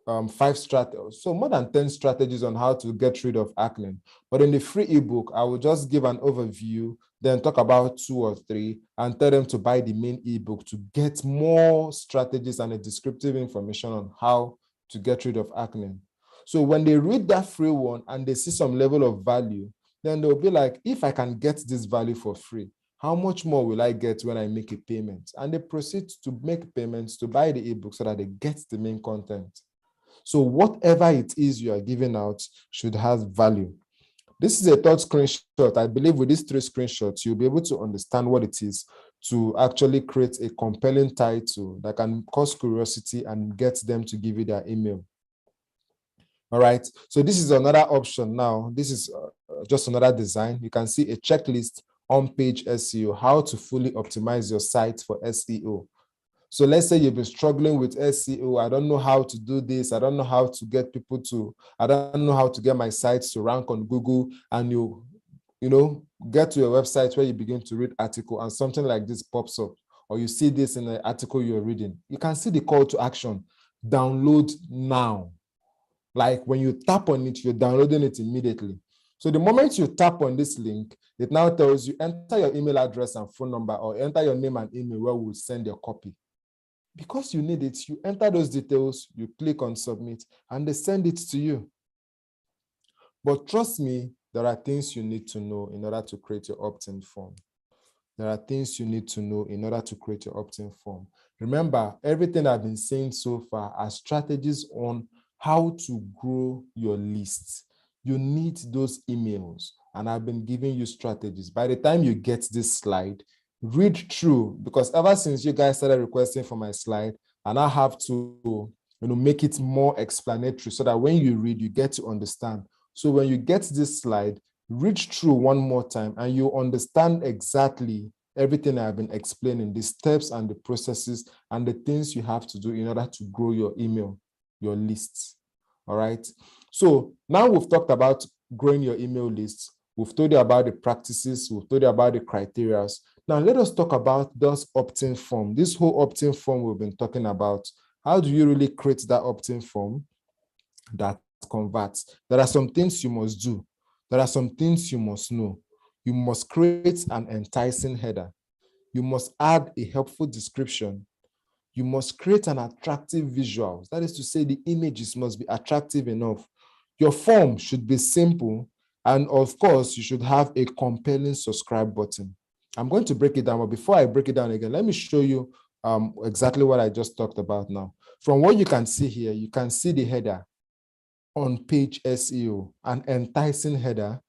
5 strategies, so more than 10 strategies on how to get rid of acne. But in the free ebook, I will just give an overview, then talk about 2 or 3, and tell them to buy the main ebook to get more strategies and a descriptive information on how to get rid of acne. So when they read that free one and they see some level of value, then they'll be like, if I can get this value for free, how much more will I get when I make a payment? And they proceed to make payments to buy the ebook so that they get the main content. So whatever it is you are giving out should have value. This is a third screenshot. I believe with these 3 screenshots, you'll be able to understand what it is to actually create a compelling title that can cause curiosity and get them to give you their email. All right. So this is another option now. This is just another design. You can see a checklist on page SEO, how to fully optimize your site for SEO. So let's say you've been struggling with SEO. I don't know how to do this. I don't know how to get people to, I don't know how to get my sites to rank on Google. And you get to a website where you begin to read article and something like this pops up, or you see this in an article you're reading. You can see the call to action, download now. Like when you tap on it, you're downloading it immediately. So the moment you tap on this link, it now tells you enter your email address and phone number, or enter your name and email where we'll send your copy. Because you need it, you enter those details, you click on submit, and they send it to you. But trust me, there are things you need to know in order to create your opt-in form. There are things you need to know in order to create your opt-in form. Remember, everything I've been saying so far are strategies on how to grow your list. You need those emails, and I've been giving you strategies. By the time you get this slide, read through, because ever since you guys started requesting for my slide, and I have to make it more explanatory so that when you read, you get to understand. So when you get this slide, read through one more time and you understand exactly everything I've been explaining, the steps and the processes and the things you have to do in order to grow your email, your lists. All right. So now we've talked about growing your email lists. We've told you about the practices. We've told you about the criteria. Now let us talk about this opt-in form. This whole opt-in form we've been talking about. How do you really create that opt-in form that converts? There are some things you must do. There are some things you must know. You must create an enticing header. You must add a helpful description. You must create an attractive visual. That is to say, the images must be attractive enough. Your form should be simple. And of course, you should have a compelling subscribe button. I'm going to break it down, but before I break it down again, let me show you exactly what I just talked about now. From what you can see here, you can see the header on page SEO, an enticing header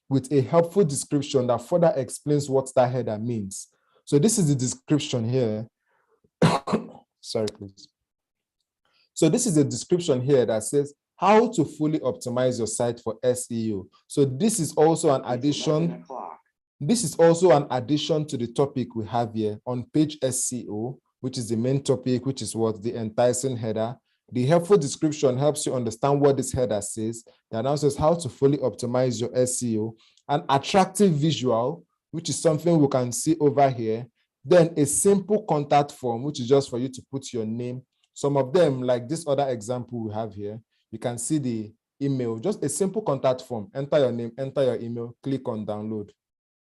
with a helpful description that further explains what that header means. So this is the description here. Sorry, please. So this is a description here that says how to fully optimize your site for SEO. So this is also an addition. This is also an addition to the topic we have here on page SEO, which is the main topic, which is what the enticing header. The helpful description helps you understand what this header says. It announces how to fully optimize your SEO. An attractive visual, which is something we can see over here. Then a simple contact form, which is just for you to put your name Some of them, like this other example we have here, you can see the email, just a simple contact form. Enter your name, enter your email, click on download.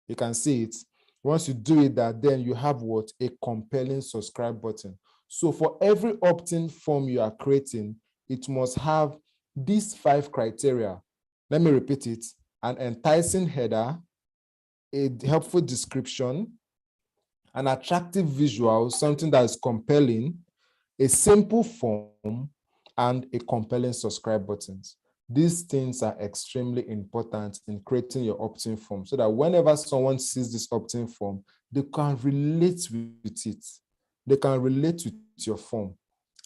You can see it. Once you do it, then you have what? A compelling subscribe button. So for every opt-in form you are creating, it must have these 5 criteria. Let me repeat it. An enticing header, a helpful description, an attractive visual, something that is compelling, a simple form, and a compelling subscribe buttons. These things are extremely important in creating your opt-in form so that whenever someone sees this opt-in form, they can relate with it. They can relate with your form.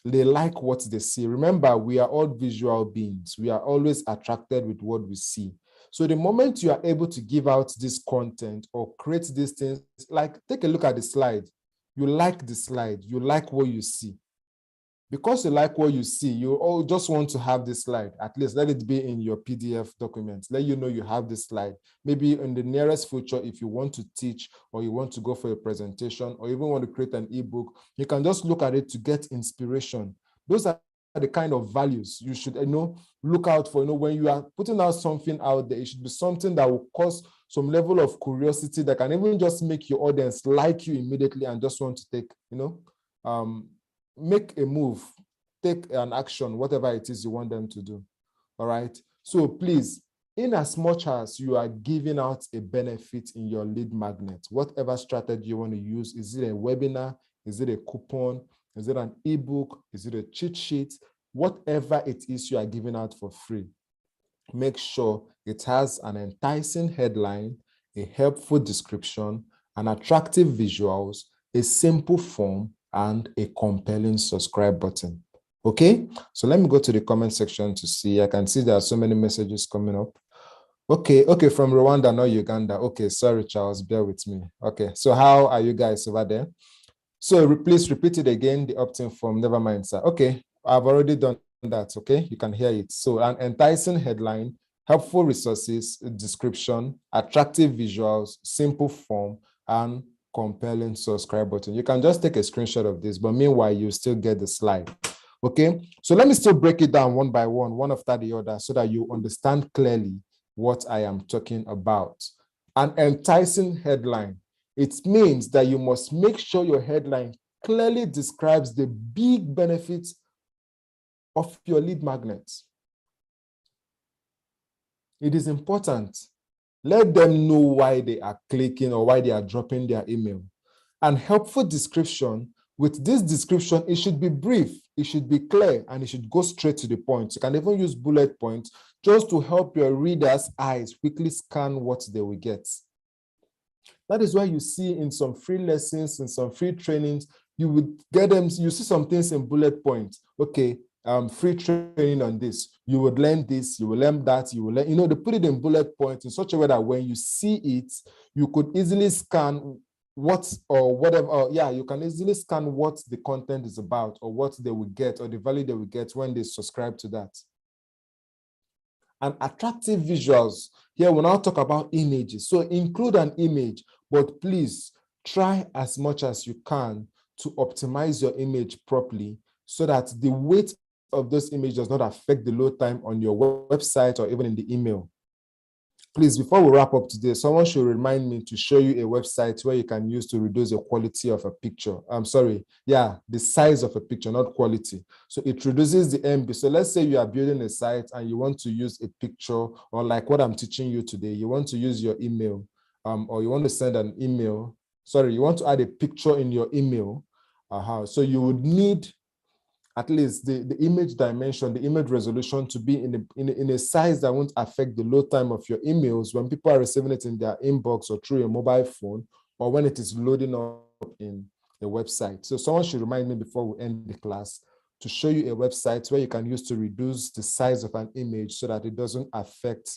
They like what they see. Remember, we are all visual beings. We are always attracted with what we see. So the moment you are able to give out this content or create these things, like take a look at the slide. You like the slide. You like what you see. Because you like what you see, you all just want to have this slide. At least let it be in your PDF document. Let you know you have this slide. Maybe in the nearest future, if you want to teach or you want to go for a presentation or even want to create an ebook, you can just look at it to get inspiration. Those are the kind of values you should look out for. When you are putting out something out there, it should be something that will cause some level of curiosity that can even just make your audience like you immediately and just want to take, make a move, take an action, whatever it is you want them to do. All right. So please, in as much as you are giving out a benefit in your lead magnet, whatever strategy you want to use, is it a webinar? Is it a coupon? Is it an ebook? Is it a cheat sheet? Whatever it is you are giving out for free, make sure it has an enticing headline, a helpful description, an attractive visuals, a simple form, and a compelling subscribe button. Okay, so let me go to the comment section to see. I can see there are so many messages coming up. Okay, from Rwanda, not Uganda. Okay, sorry, Charles, bear with me. Okay, so how are you guys over there? So please repeat it again, the opt-in form, never mind, sir. Okay, I've already done that, okay? You can hear it. So an enticing headline, helpful resources, description, attractive visuals, simple form, and compelling subscribe button. You can just take a screenshot of this, but meanwhile, you still get the slide. Okay, so let me still break it down one by one, one after the other, so that you understand clearly what I am talking about. An enticing headline. It means that you must make sure your headline clearly describes the big benefits of your lead magnet. It is important. Let them know why they are clicking or why they are dropping their email. And helpful description, with this description, it should be brief, it should be clear, and it should go straight to the point. You can even use bullet points just to help your readers' eyes quickly scan what they will get. That is why you see in some free lessons, in some free trainings, you would get them, you see some things in bullet points. Okay, free training on this. You would learn this, you will learn that, you will learn, they put it in bullet points in such a way that when you see it, you could easily scan you can easily scan what the content is about or what they will get or the value they will get when they subscribe to that. And attractive visuals. Here we'll now talk about images. So include an image, but please try as much as you can to optimize your image properly so that the weight of those images does not affect the load time on your website or even in the email. Please, before we wrap up today, someone should remind me to show you a website where you can use to reduce the quality of a picture. The size of a picture, not quality. So it reduces the MB. So let's say you are building a site and you want to use a picture, or like what I'm teaching you today, you want to use your email, or you want to send an email. You want to add a picture in your email. So you would need at least the image dimension, the image resolution to be in a size that won't affect the load time of your emails when people are receiving it in their inbox or through your mobile phone, or when it is loading up in a website. So someone should remind me before we end the class to show you a website where you can use to reduce the size of an image so that it doesn't affect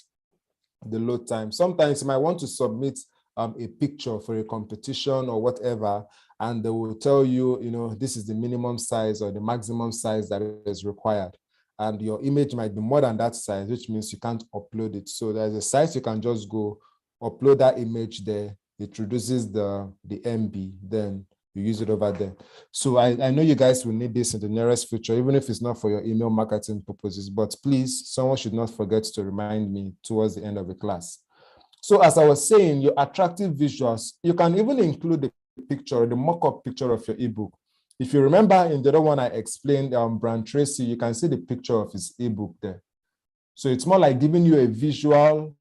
the load time. Sometimes you might want to submit a picture for a competition or whatever, and they will tell you, this is the minimum size or the maximum size that is required. And your image might be more than that size, which means you can't upload it. So there's a site you can just go upload that image there. It reduces the MB, then you use it over there. So I know you guys will need this in the nearest future, even if it's not for your email marketing purposes, but please, someone should not forget to remind me towards the end of the class. So as I was saying, your attractive visuals, you can even include the picture, the mock-up picture of your ebook. If you remember in the other one I explained, Brand Tracy, you can see the picture of his ebook there. So it's more like giving you a visual,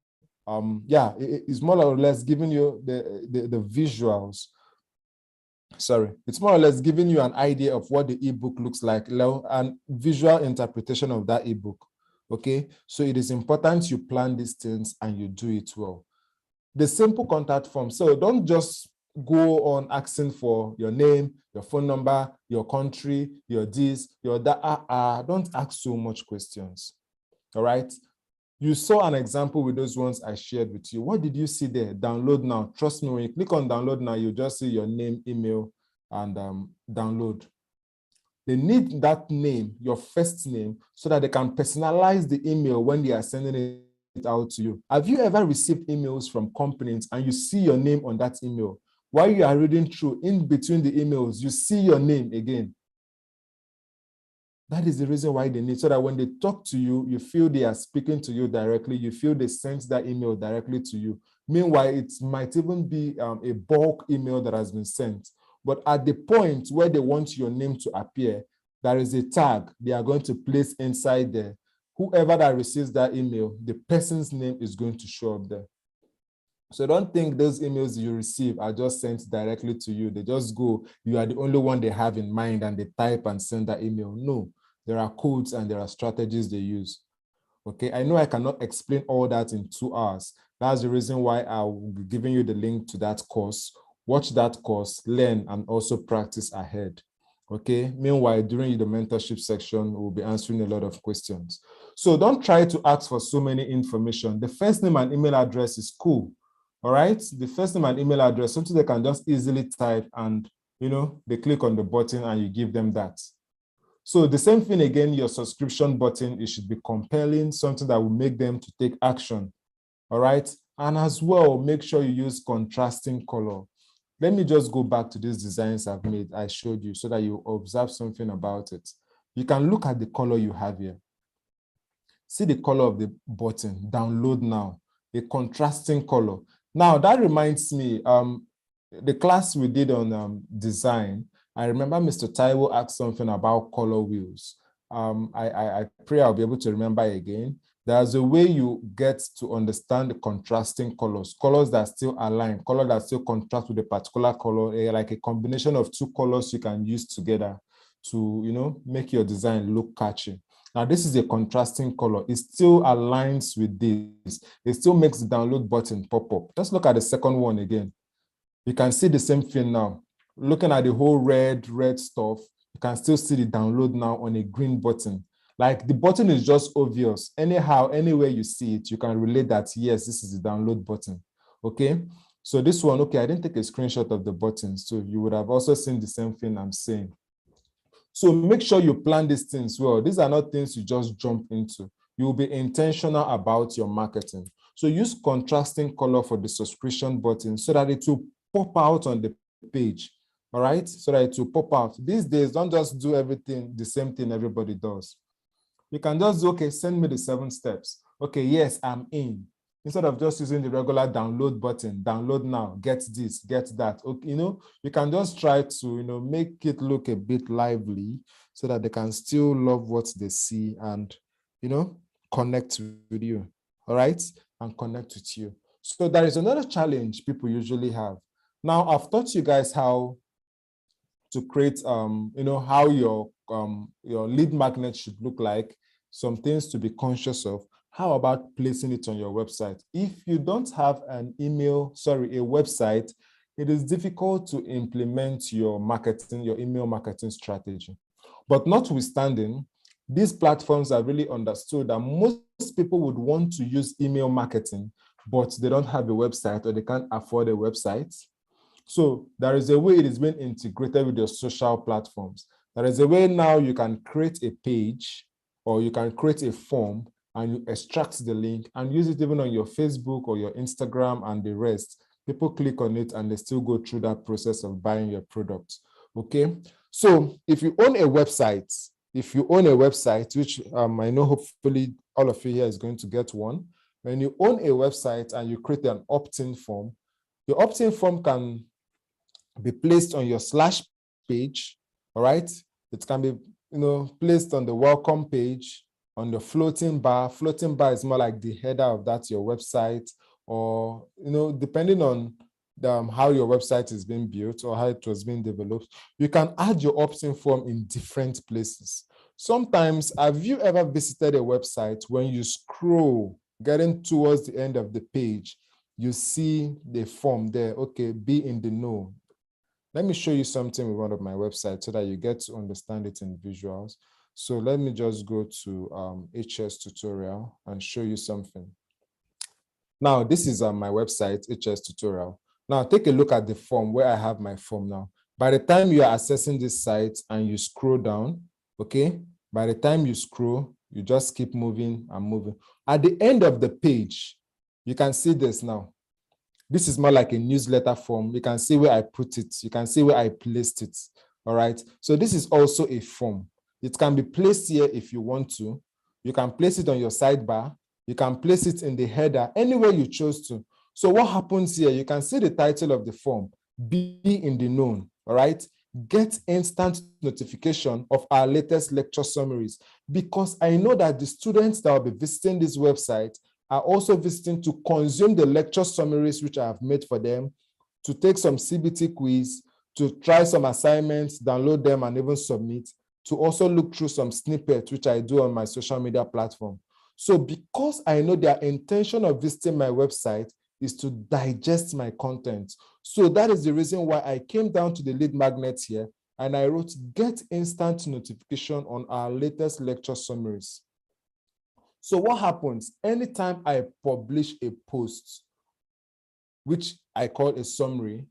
it's more or less giving you the visuals. Sorry, it's more or less giving you an idea of what the ebook looks like and visual interpretation of that ebook. Okay, so it is important you plan these things and you do it well. The simple contact form. So don't just go on asking for your name, your phone number, your country, your this, your that. Don't ask so much questions. All right. You saw an example with those ones I shared with you. What did you see there? Download now. Trust me, when you click on download now, you just see your name, email, and download. They need that name, your first name, so that they can personalize the email when they are sending it out to you. Have you ever received emails from companies and you see your name on that email? While you are reading through, in between the emails, you see your name again. That is the reason why they need, so that when they talk to you, you feel they are speaking to you directly. You feel they sent that email directly to you. Meanwhile, it might even be a bulk email that has been sent. But at the point where they want your name to appear, there is a tag they are going to place inside there. Whoever that receives that email, the person's name is going to show up there. So don't think those emails you receive are just sent directly to you. They just go, you are the only one they have in mind, and they type and send that email. No, there are codes and there are strategies they use. Okay, I know I cannot explain all that in 2 hours. That's the reason why I will be giving you the link to that course. Watch that course, learn, and also practice ahead. Okay, meanwhile, during the mentorship section, we'll be answering a lot of questions. So don't try to ask for so many information. The first name and email address is cool. All right, the first name and email address, something they can just easily type, and they click on the button and you give them that. So the same thing again, your subscription button, it should be compelling, something that will make them to take action. All right, and as well, make sure you use contrasting color. Let me just go back to these designs I've made, I showed you, so that you observe something about it. You can look at the color you have here. See the color of the button, download now, a contrasting color. Now that reminds me, the class we did on design, I remember Mr. Taiwo asked something about color wheels. I pray I'll be able to remember again. There's a way you get to understand the contrasting colors that still align, color that still contrast with a particular color, like a combination of 2 colors you can use together to, make your design look catchy. Now, this is a contrasting color. It still aligns with this. It still makes the download button pop up. Let's look at the second one again. You can see the same thing now. Looking at the whole red stuff, you can still see the download now on a green button. Like the button is just obvious. Anyhow, anywhere you see it, you can relate that, yes, this is the download button. Okay. So this one, okay, I didn't take a screenshot of the button. So you would have also seen the same thing I'm saying. So make sure you plan these things well. These are not things you just jump into. You will be intentional about your marketing. So use contrasting color for the subscription button so that it will pop out on the page. All right, so that it will pop out. These days, don't just do everything the same thing everybody does. You can just do, okay, send me the 7 steps. Okay, yes, I'm in. Instead of just using the regular download button, download now, get this, get that. Okay, you can just try to, make it look a bit lively so that they can still love what they see and, connect with you. All right, and connect with you. So there is another challenge people usually have. Now, I've taught you guys how to create, how your lead magnet should look like, some things to be conscious of. How about placing it on your website? If you don't have a website, it is difficult to implement your email marketing strategy. But notwithstanding, these platforms have really understood that most people would want to use email marketing, but they don't have a website or they can't afford a website. So there is a way it is being integrated with your social platforms. There is a way now you can create a page or you can create a form and you extract the link and use it even on your Facebook or your Instagram and the rest. People click on it and they still go through that process of buying your product. Okay. So if you own a website, which I know hopefully all of you here is going to get one. When you own a website and you create an opt-in form, your opt-in form can be placed on your splash page. All right. It can be, placed on the welcome page, on the floating bar. Floating bar is more like the header of that your website, or depending on how your website is being built or how it was being developed, you can add your opt-in form in different places. Sometimes, have you ever visited a website, when you scroll, getting towards the end of the page, you see the form there, okay, be in the know. Let me show you something with one of my websites so that you get to understand it in visuals. So let me just go to HS tutorial and show you something. Now, this is my website, HS tutorial. Now, take a look at the form where I have my form now. By the time you are accessing this site and you scroll down, okay, by the time you scroll, you just keep moving and moving. At the end of the page, you can see this now. This is more like a newsletter form. You can see where I put it. You can see where I placed it. All right. So this is also a form. It can be placed here if you want to. You can place it on your sidebar. You can place it in the header, anywhere you chose to. So what happens here, you can see the title of the form, be in the known. All right. Get instant notification of our latest lecture summaries, because I know that the students that will be visiting this website are also visiting to consume the lecture summaries which I have made for them, to take some CBT quiz, to try some assignments, download them and even submit, to also look through some snippets which I do on my social media platform. So because I know their intention of visiting my website is to digest my content, so that is the reason why I came down to the lead magnet here and I wrote get instant notification on our latest lecture summaries. So what happens anytime I publish a post, which I call a summary,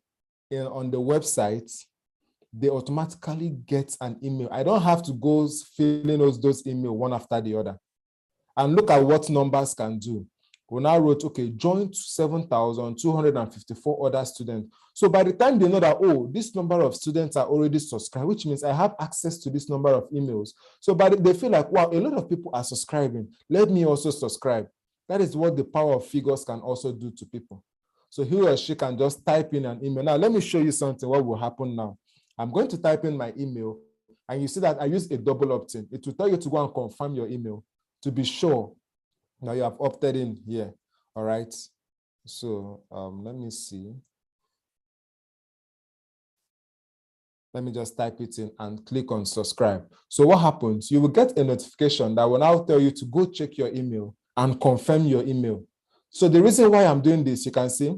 on the website, they automatically get an email. I don't have to go filling those emails one after the other. And look at what numbers can do. We now wrote, okay, join 7,254 other students. So by the time they know that, oh, this number of students are already subscribed, which means I have access to this number of emails. So they feel like, wow, a lot of people are subscribing. Let me also subscribe. That is what the power of figures can also do to people. So he or she can just type in an email. Now, let me show you something, what will happen now. I'm going to type in my email, and you see that I use a double opt-in. It will tell you to go and confirm your email to be sure now you have opted in here. All right. So let me see. Let me just type it in and click on subscribe. So what happens? You will get a notification that will now tell you to go check your email and confirm your email. So the reason why I'm doing this, you can see,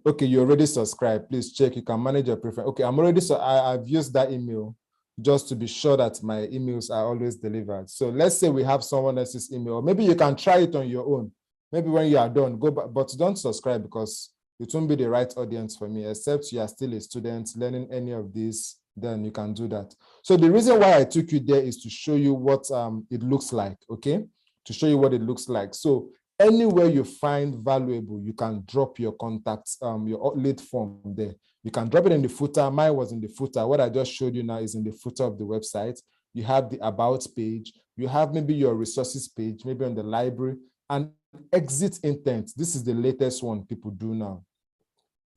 okay, you already subscribed. Please check. You can manage your preference. Okay, I've used that email just to be sure that my emails are always delivered. So let's say we have someone else's email, or maybe you can try it on your own. Maybe when you are done, go back, but don't subscribe because it won't be the right audience for me, except you are still a student learning any of this, then you can do that. So the reason why I took you there is to show you what it looks like, okay? To show you what it looks like. So anywhere you find valuable, you can drop your contacts, your lead form there. You can drop it in the footer. Mine was in the footer. What I just showed you now is in the footer of the website. You have the about page. You have maybe your resources page, maybe on the library, and exit intent. This is the latest one people do now.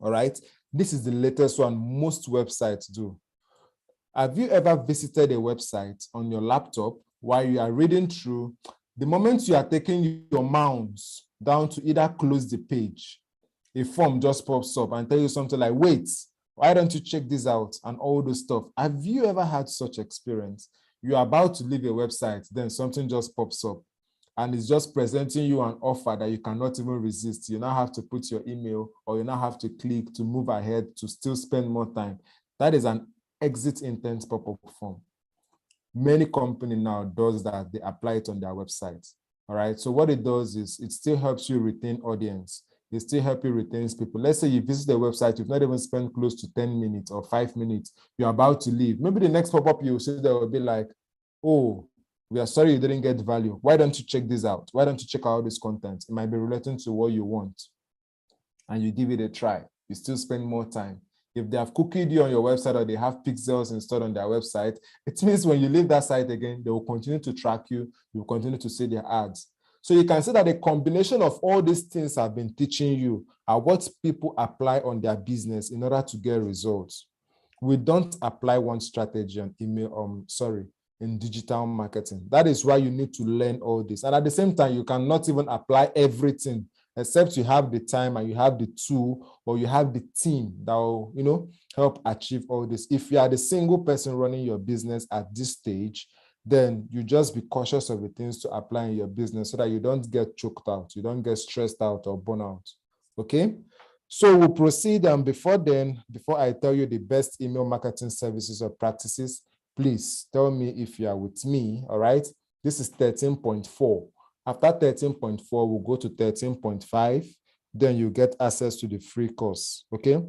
All right. This is the latest one most websites do. Have you ever visited a website on your laptop while you are reading through? The moment you are taking your mouse down to either close the page, a form just pops up and tell you something like, wait, why don't you check this out? And all those stuff. Have you ever had such experience? You're about to leave a website, then something just pops up and it's just presenting you an offer that you cannot even resist. You now have to put your email, or you now have to click to move ahead to still spend more time. That is an exit intent pop-up form. Many companies now does that. They apply it on their websites. All right. So what it does is it still helps you retain audience. It still helps you retain people. Let's say you visit the website, you've not even spent close to 10 minutes or 5 minutes. You're about to leave. Maybe the next pop-up you will see there will be like, oh, we are sorry you didn't get value. Why don't you check this out? Why don't you check out this content? It might be relating to what you want. And you give it a try. you still spend more time. If they have cookied you on your website or they have pixels installed on their website, it means when you leave that site again, they will continue to track you. You will continue to see their ads. So you can see that a combination of all these things I've been teaching you are what people apply on their business in order to get results. We don't apply one strategy on email, in digital marketing. That is why you need to learn all this. And at the same time, you cannot even apply everything except you have the time and you have the tool or you have the team that will, help achieve all this. If you are the single person running your business at this stage, then you just be cautious of the things to apply in your business so that you don't get choked out, you don't get stressed out or burn out. Okay? So we'll proceed. And before I tell you the best email marketing services or practices, please tell me if you are with me. All right. This is 13.4. After 13.4, we'll go to 13.5. Then you get access to the free course. Okay.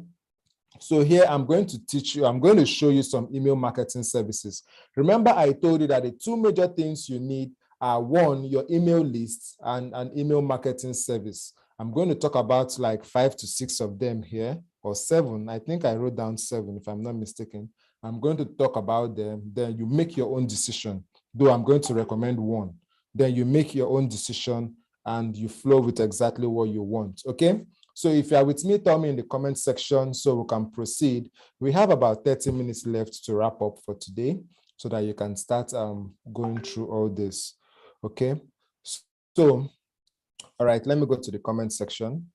So here I'm going to show you some email marketing services. Remember, I told you that the two major things you need are one, your email list and an email marketing service. I'm going to talk about like 5 to 6 of them here, or 7. I think I wrote down 7 if I'm not mistaken. I'm going to talk about them. Then you make your own decision, though I'm going to recommend one. Then you make your own decision and you flow with exactly what you want. Okay. So if you are with me, tell me in the comment section so we can proceed. We have about 30 minutes left to wrap up for today so that you can start going through all this. Okay. So, all right, let me go to the comment section.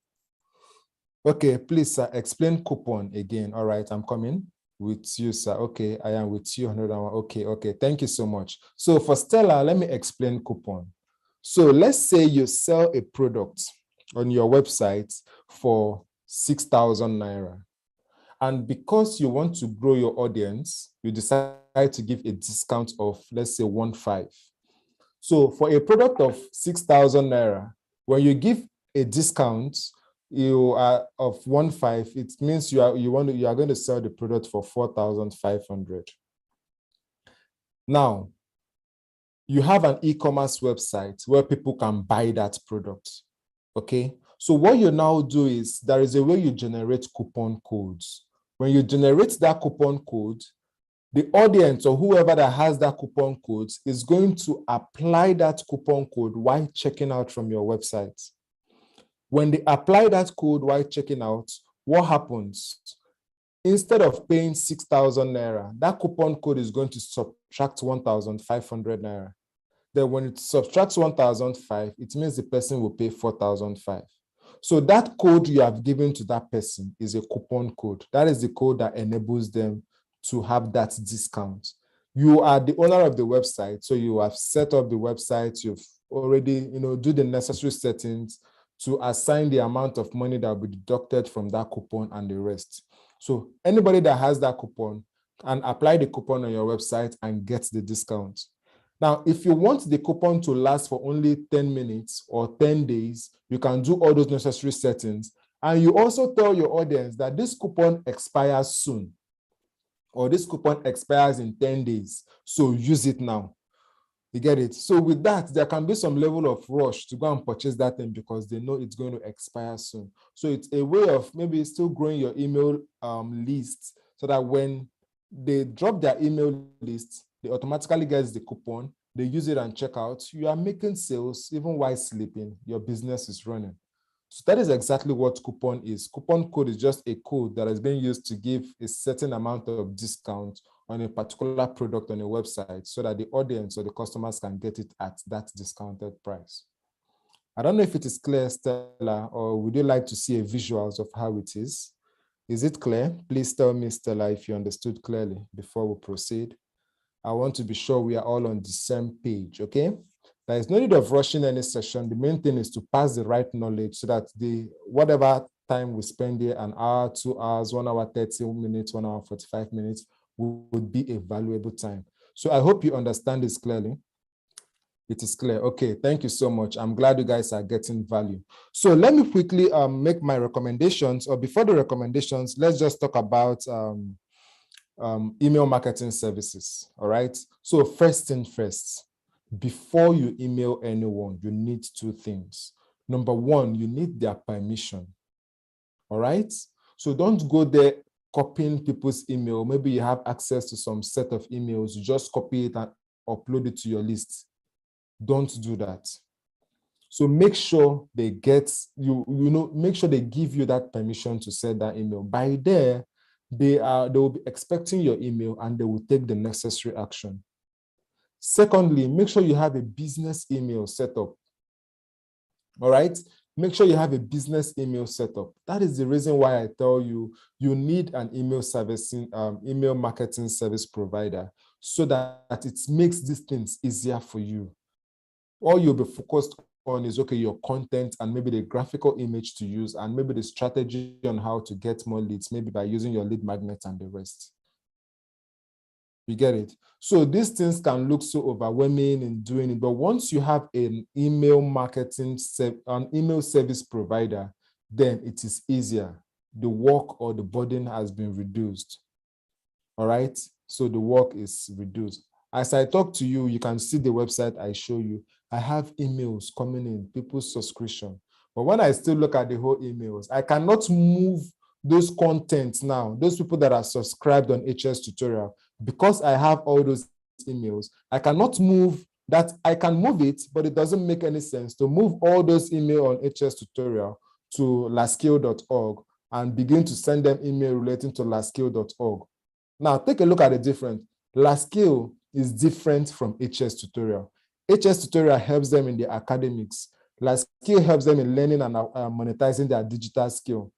Okay, please, sir, explain coupon again. All right, I'm coming with you, sir. Okay, I am with you. Okay, thank you so much. So for Stella, let me explain coupon. So let's say you sell a product on your website for 6,000 naira. And because you want to grow your audience, you decide to give a discount of, let's say, 1,500. So for a product of 6,000 naira, when you give a discount of 1,500, it means you are going to sell the product for 4,500. Now, you have an e-commerce website where people can buy that product. Okay, so what you now do is there is a way you generate coupon codes. When you generate that coupon code, the audience or whoever that has that coupon code is going to apply that coupon code while checking out from your website. When they apply that code while checking out, what happens? Instead of paying 6,000 naira, that coupon code is going to subtract 1,500 naira. Then when it subtracts 1,500, it means the person will pay 4,500. So that code you have given to that person is a coupon code. That is the code that enables them to have that discount. You are the owner of the website, so you have set up the website. You've already, do the necessary settings to assign the amount of money that will be deducted from that coupon and the rest. So anybody that has that coupon can apply the coupon on your website and get the discount. Now, if you want the coupon to last for only 10 minutes or 10 days, you can do all those necessary settings. And you also tell your audience that this coupon expires soon, or this coupon expires in 10 days. So use it now. You get it? So with that, there can be some level of rush to go and purchase that thing because they know it's going to expire soon. So it's a way of maybe still growing your email list so that when they drop their email list, they automatically get the coupon, they use it and check out. You are making sales even while sleeping. Your business is running. So that is exactly what coupon is. Coupon code is just a code that is being used to give a certain amount of discount on a particular product on a website so that the audience or the customers can get it at that discounted price. I don't know if it is clear, Stella, or would you like to see a visuals of how it is? Is it clear? Please tell me, Stella, if you understood clearly before we proceed. I want to be sure we are all on the same page, okay? There is no need of rushing any session. The main thing is to pass the right knowledge so that whatever time we spend here, an hour, 2 hours, 1 hour, 30 minutes, 1 hour, 45 minutes, would be a valuable time. So I hope you understand this clearly. It is clear. Okay, thank you so much. I'm glad you guys are getting value. So let me quickly make my recommendations, or before the recommendations, let's just talk about email marketing services. All right. So first thing first, before you email anyone, you need 2 things. Number one, you need their permission. All right. So don't go there copying people's email. Maybe you have access to some set of emails, you just copy it and upload it to your list. Don't do that. So make sure they get make sure they give you that permission to send that email. By there, they will be expecting your email and they will take the necessary action. Secondly, make sure you have a business email set up. All right. Make sure you have a business email set up. That is the reason why I tell you, you need an email marketing service provider, so that it makes these things easier for you. All you'll be focused on is, okay, your content and maybe the graphical image to use and maybe the strategy on how to get more leads, maybe by using your lead magnet and the rest. You get it? So these things can look so overwhelming in doing it, but once you have an email service provider, then it is easier. The work or the burden has been reduced. All right? So the work is reduced. As I talk to you, you can see the website I show you. I have emails coming in, people's subscription. But when I still look at the whole emails, I cannot move those contents now, those people that are subscribed on HS Tutorial, because I have all those emails. I cannot move that. I can move it, but it doesn't make any sense to move all those emails on HS Tutorial to lastskill.org and begin to send them email relating to lastskill.org. Now, take a look at the difference. Lastskill is different from HS Tutorial. HS Tutorial helps them in the academics. Lastskill helps them in learning and monetizing their digital skill.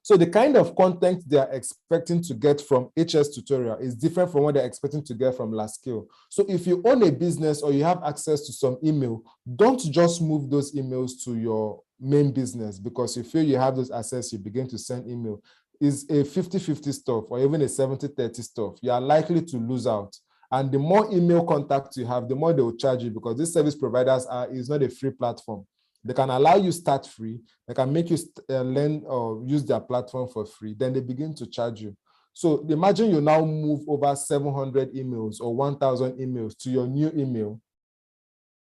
So the kind of content they are expecting to get from HS Tutorial is different from what they're expecting to get from Lastskill. So if you own a business or you have access to some email, don't just move those emails to your main business, because you feel you have those access, you begin to send email. Is a 50-50 stuff or even a 70-30 stuff, you are likely to lose out. And the more email contacts you have, the more they will charge you, because these service providers is not a free platform. They can allow you start free. They can make you learn or use their platform for free. Then they begin to charge you. So imagine you now move over 700 emails or 1,000 emails to your new email,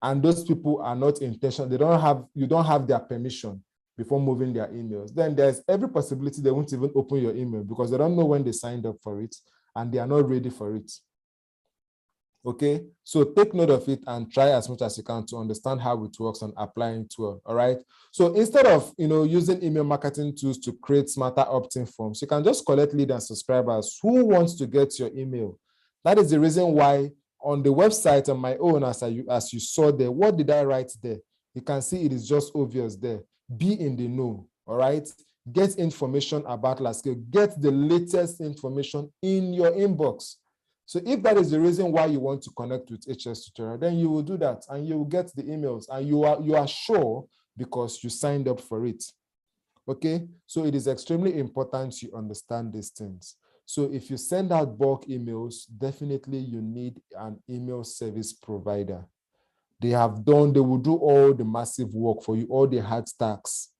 and those people are not intentional. You don't have their permission before moving their emails. Then there's every possibility they won't even open your email, because they don't know when they signed up for it and they are not ready for it. Okay, so take note of it and try as much as you can to understand how it works and applying it well. All right. So instead of using email marketing tools to create smarter opt-in forms, you can just collect lead and subscribers who wants to get your email. That is the reason why on the website on my own, as you saw there, what did I write there? You can see it is just obvious there. Be in the know. All right. Get information about Lastskill. Get the latest information in your inbox. So if that is the reason why you want to connect with HS Tutorial, then you will do that and you will get the emails, and you are sure because you signed up for it. Okay, so it is extremely important you understand these things. So if you send out bulk emails, definitely you need an email service provider. They will do all the massive work for you, all the hard tasks.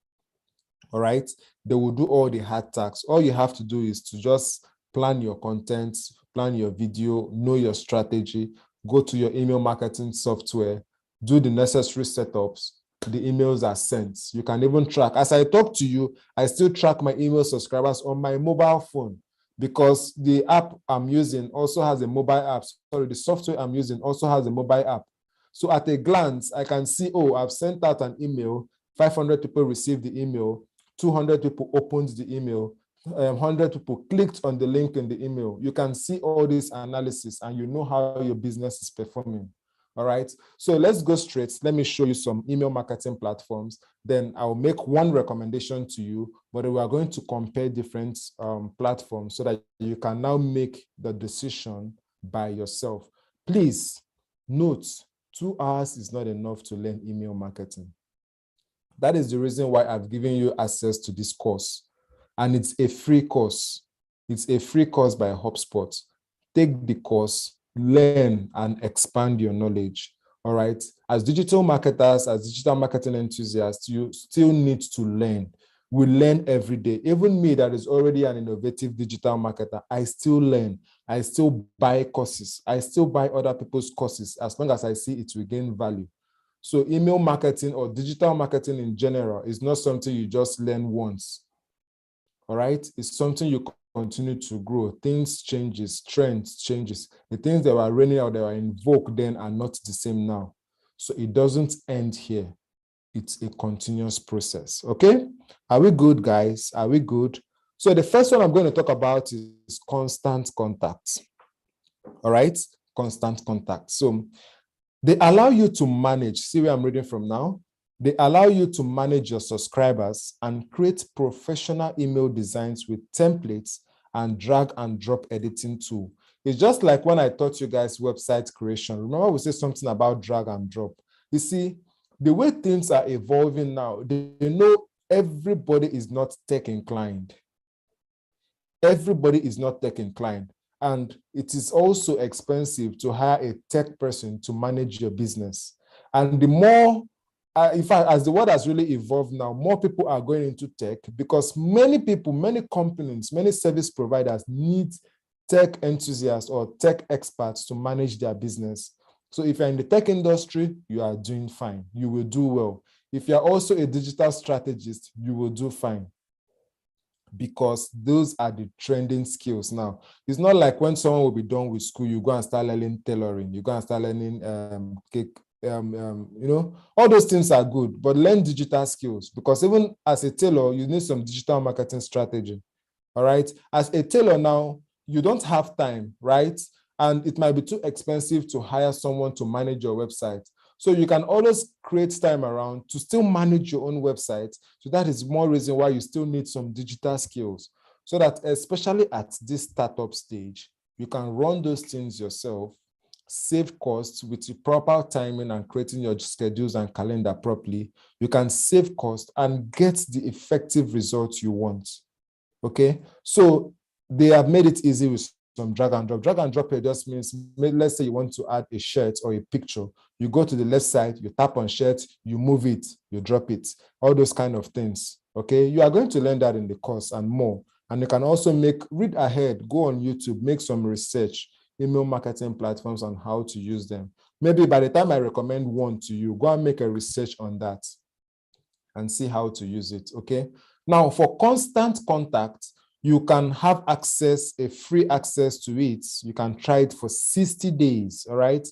All right, they will do all the hard tasks. All you have to do is to just plan your content, plan your video, know your strategy, go to your email marketing software, do the necessary setups. The emails are sent. You can even track. As I talk to you, I still track my email subscribers on my mobile phone, because the app I'm using also has a mobile app. Sorry, the software I'm using also has a mobile app. So at a glance, I can see, oh, I've sent out an email, 500 people received the email, 200 people opened the email, 100 people clicked on the link in the email. You can see all this analysis and you know how your business is performing. All right. So let's go straight. Let me show you some email marketing platforms. Then I'll make one recommendation to you, but we are going to compare different platforms so that you can now make the decision by yourself. Please note, 2 hours is not enough to learn email marketing. That is the reason why I've given you access to this course. And it's a free course. It's a free course by HubSpot. Take the course, learn, and expand your knowledge. All right. As digital marketers, as digital marketing enthusiasts, you still need to learn. We learn every day. Even me, that is already an innovative digital marketer, I still learn. I still buy courses. I still buy other people's courses as long as I see it will gain value. So email marketing or digital marketing in general is not something you just learn once. all right? It's something you continue to grow. Things changes, trends changes. The things that were reigning out, that were in vogue then are not the same now. So it doesn't end here. It's a continuous process, okay? Are we good, guys? Are we good? So the first one I'm going to talk about is constant contact, all right? Constant contact. So they allow you to manage, see where I'm reading from now? They allow you to manage your subscribers and create professional email designs with templates and drag and drop editing tool. It's just like when I taught you guys website creation. Remember we said something about drag and drop. You see, the way things are evolving now, they know everybody is not tech inclined. Everybody is not tech inclined. And it is also expensive to hire a tech person to manage your business. And the more, in fact, as the world has really evolved now, more people are going into tech because many people, many companies, many service providers need tech enthusiasts or tech experts to manage their business. So if you're in the tech industry, you are doing fine. You will do well. If you're also a digital strategist, you will do fine, because those are the trending skills now. It's not like when someone will be done with school, you go and start learning tailoring, you go and start learning cake, all those things are good, but learn digital skills, because even as a tailor, you need some digital marketing strategy, all right? As a tailor now, you don't have time, right? And it might be too expensive to hire someone to manage your website. So you can always create time around to still manage your own website. So that is more reason why you still need some digital skills, so that especially at this startup stage, you can run those things yourself, save costs with the proper timing and creating your schedules and calendar properly. You can save costs and get the effective results you want. Okay, so they have made it easy with some drag and drop. Drag and drop here just means, let's say you want to add a shirt or a picture. You go to the left side, you tap on shirt, you move it, you drop it, all those kind of things. Okay, you are going to learn that in the course and more. And you can also read ahead, go on YouTube, make some research, email marketing platforms on how to use them. Maybe by the time I recommend one to you, go and make a research on that and see how to use it, okay? Now, for constant contact, you can have access, a free access to it. You can try it for 60 days, all right?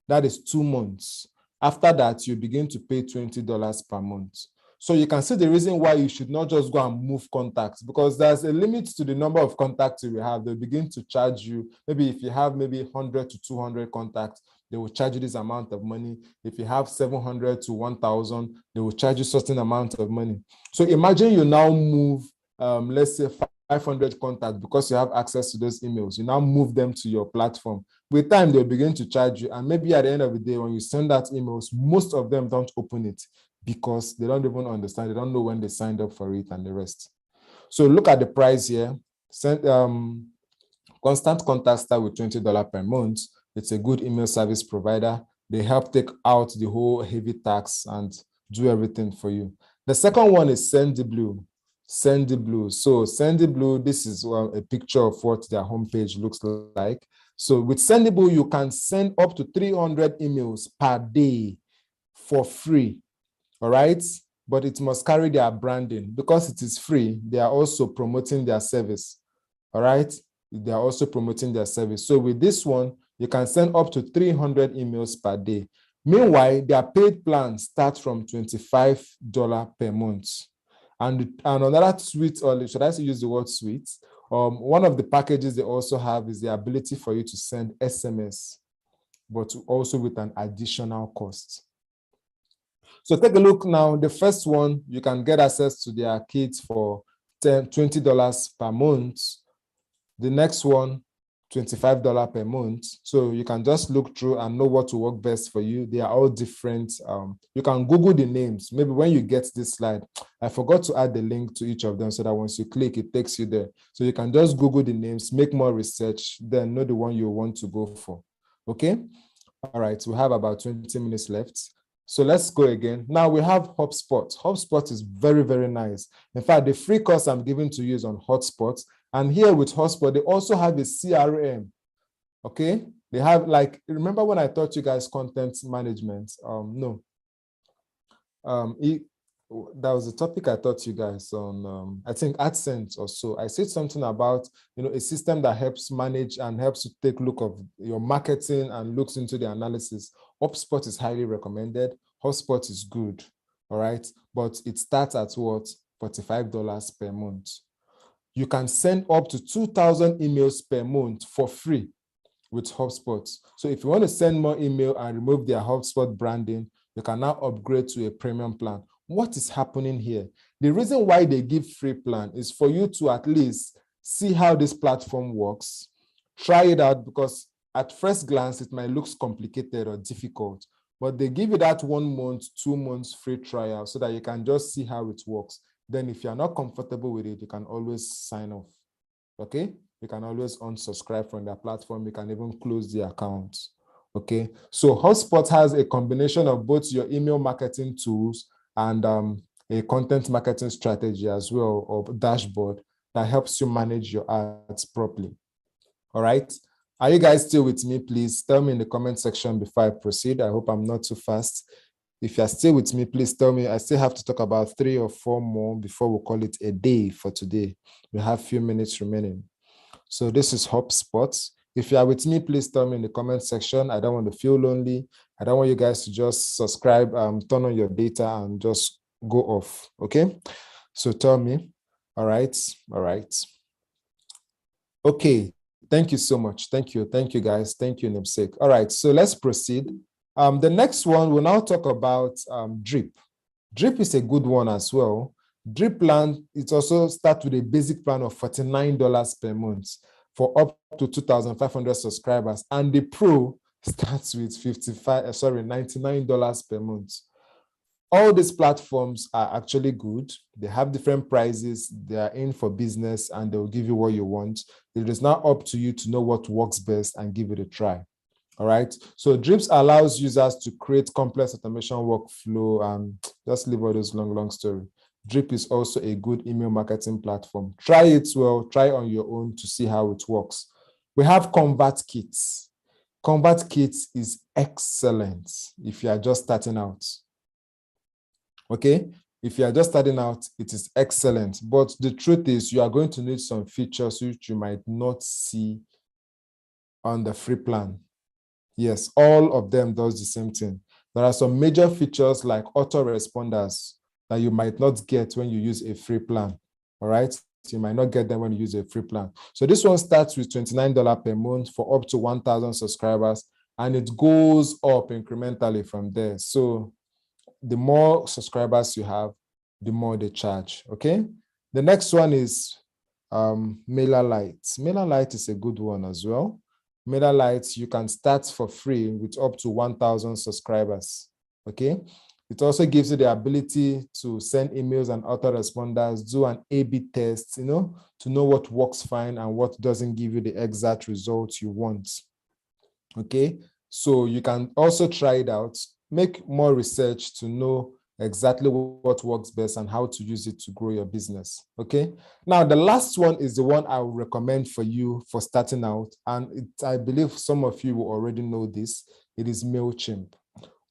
That is 2 months. After that, you begin to pay $20 per month. So you can see the reason why you should not just go and move contacts, because there's a limit to the number of contacts you will have. They'll begin to charge you. Maybe if you have maybe 100 to 200 contacts, they will charge you this amount of money. If you have 700 to 1,000, they will charge you certain amount of money. So imagine you now move, let's say 500 contacts, because you have access to those emails. You now move them to your platform. With time, they'll begin to charge you. And maybe at the end of the day, when you send out emails, most of them don't open it because they don't even understand. They don't know when they signed up for it and the rest. So look at the price here. Constant Contact start with $20 per month. It's a good email service provider. They help take out the whole heavy tax and do everything for you. The second one is SendyBlue. SendyBlue. So SendyBlue, this is a picture of what their homepage looks like. So with SendyBlue, you can send up to 300 emails per day for free. All right, but it must carry their branding. Because it is free, they are also promoting their service. All right, they are also promoting their service. So with this one, you can send up to 300 emails per day. Meanwhile, their paid plan starts from $25 per month. And another sweet, or should I use the word sweet? One of the packages they also have is the ability for you to send SMS, but also with an additional cost. So take a look now. The first one, you can get access to their kits for $20 per month. The next one, $25 per month. So you can just look through and know what will work best for you. They are all different. You can Google the names. Maybe when you get this slide, I forgot to add the link to each of them so that once you click, it takes you there. So you can just Google the names, make more research, then know the one you want to go for. Okay? All right, we have about 20 minutes left. So let's go again. Now we have HubSpot. HubSpot is very, very nice. In fact, the free course I'm giving to you is on HubSpot. And here with HubSpot, they also have a CRM. Okay? They have, like, remember when I taught you guys content management? That was a topic I taught you guys on, I think AdSense or so. I said something about, a system that helps manage and helps you take a look of your marketing and looks into the analysis. HubSpot is highly recommended. HubSpot is good, all right? But it starts at what? $45 per month. You can send up to 2,000 emails per month for free with HubSpot. So if you want to send more email and remove their HubSpot branding, you can now upgrade to a premium plan. What is happening here? The reason why they give free plan is for you to at least see how this platform works, try it out, because at first glance, it might look complicated or difficult, but they give you that 1 month, 2 months free trial so that you can just see how it works. Then if you're not comfortable with it, you can always sign off, okay? You can always unsubscribe from their platform. You can even close the account, okay? So HubSpot has a combination of both your email marketing tools and a content marketing strategy as well, or dashboard that helps you manage your ads properly. All right. Are you guys still with me? Please tell me in the comment section before I proceed. I hope I'm not too fast. If you're still with me, please tell me. I still have to talk about 3 or 4 more before we call it a day for today. We have a few minutes remaining. So this is HubSpot. If you are with me, please tell me in the comment section. I don't want to feel lonely. I don't want you guys to just subscribe, turn on your data and just go off, okay? So tell me. All right, all right. Okay, thank you so much. Thank you guys. Thank you, namesake. All right, so let's proceed. The next one, we'll now talk about Drip. Drip is a good one as well. Drip plan, it also starts with a basic plan of $49 per month for up to 2,500 subscribers. And the Pro starts with $99 per month. All these platforms are actually good. They have different prices. They are in for business and they'll give you what you want. It is now up to you to know what works best and give it a try. All right. So Drips allows users to create complex automation workflow and just leave all those long story. Drip is also a good email marketing platform. Try it well, try on your own to see how it works. We have ConvertKit. ConvertKit is excellent if you are just starting out. Okay, if you are just starting out, it is excellent. But the truth is, you are going to need some features which you might not see on the free plan. Yes, all of them does the same thing. There are some major features like autoresponders that you might not get when you use a free plan. All right, you might not get them when you use a free plan. So this one starts with $29 per month for up to 1,000 subscribers, and it goes up incrementally from there. So the more subscribers you have, the more they charge, okay? The next one is MailerLite. MailerLite is a good one as well. MailerLite, you can start for free with up to 1,000 subscribers, okay? It also gives you the ability to send emails and autoresponders, do an A/B test, to know what works fine and what doesn't give you the exact results you want, okay? So you can also try it out, make more research to know exactly what works best and how to use it to grow your business, okay? Now, the last one is the one I would recommend for you for starting out, and I believe some of you will already know this. It is MailChimp.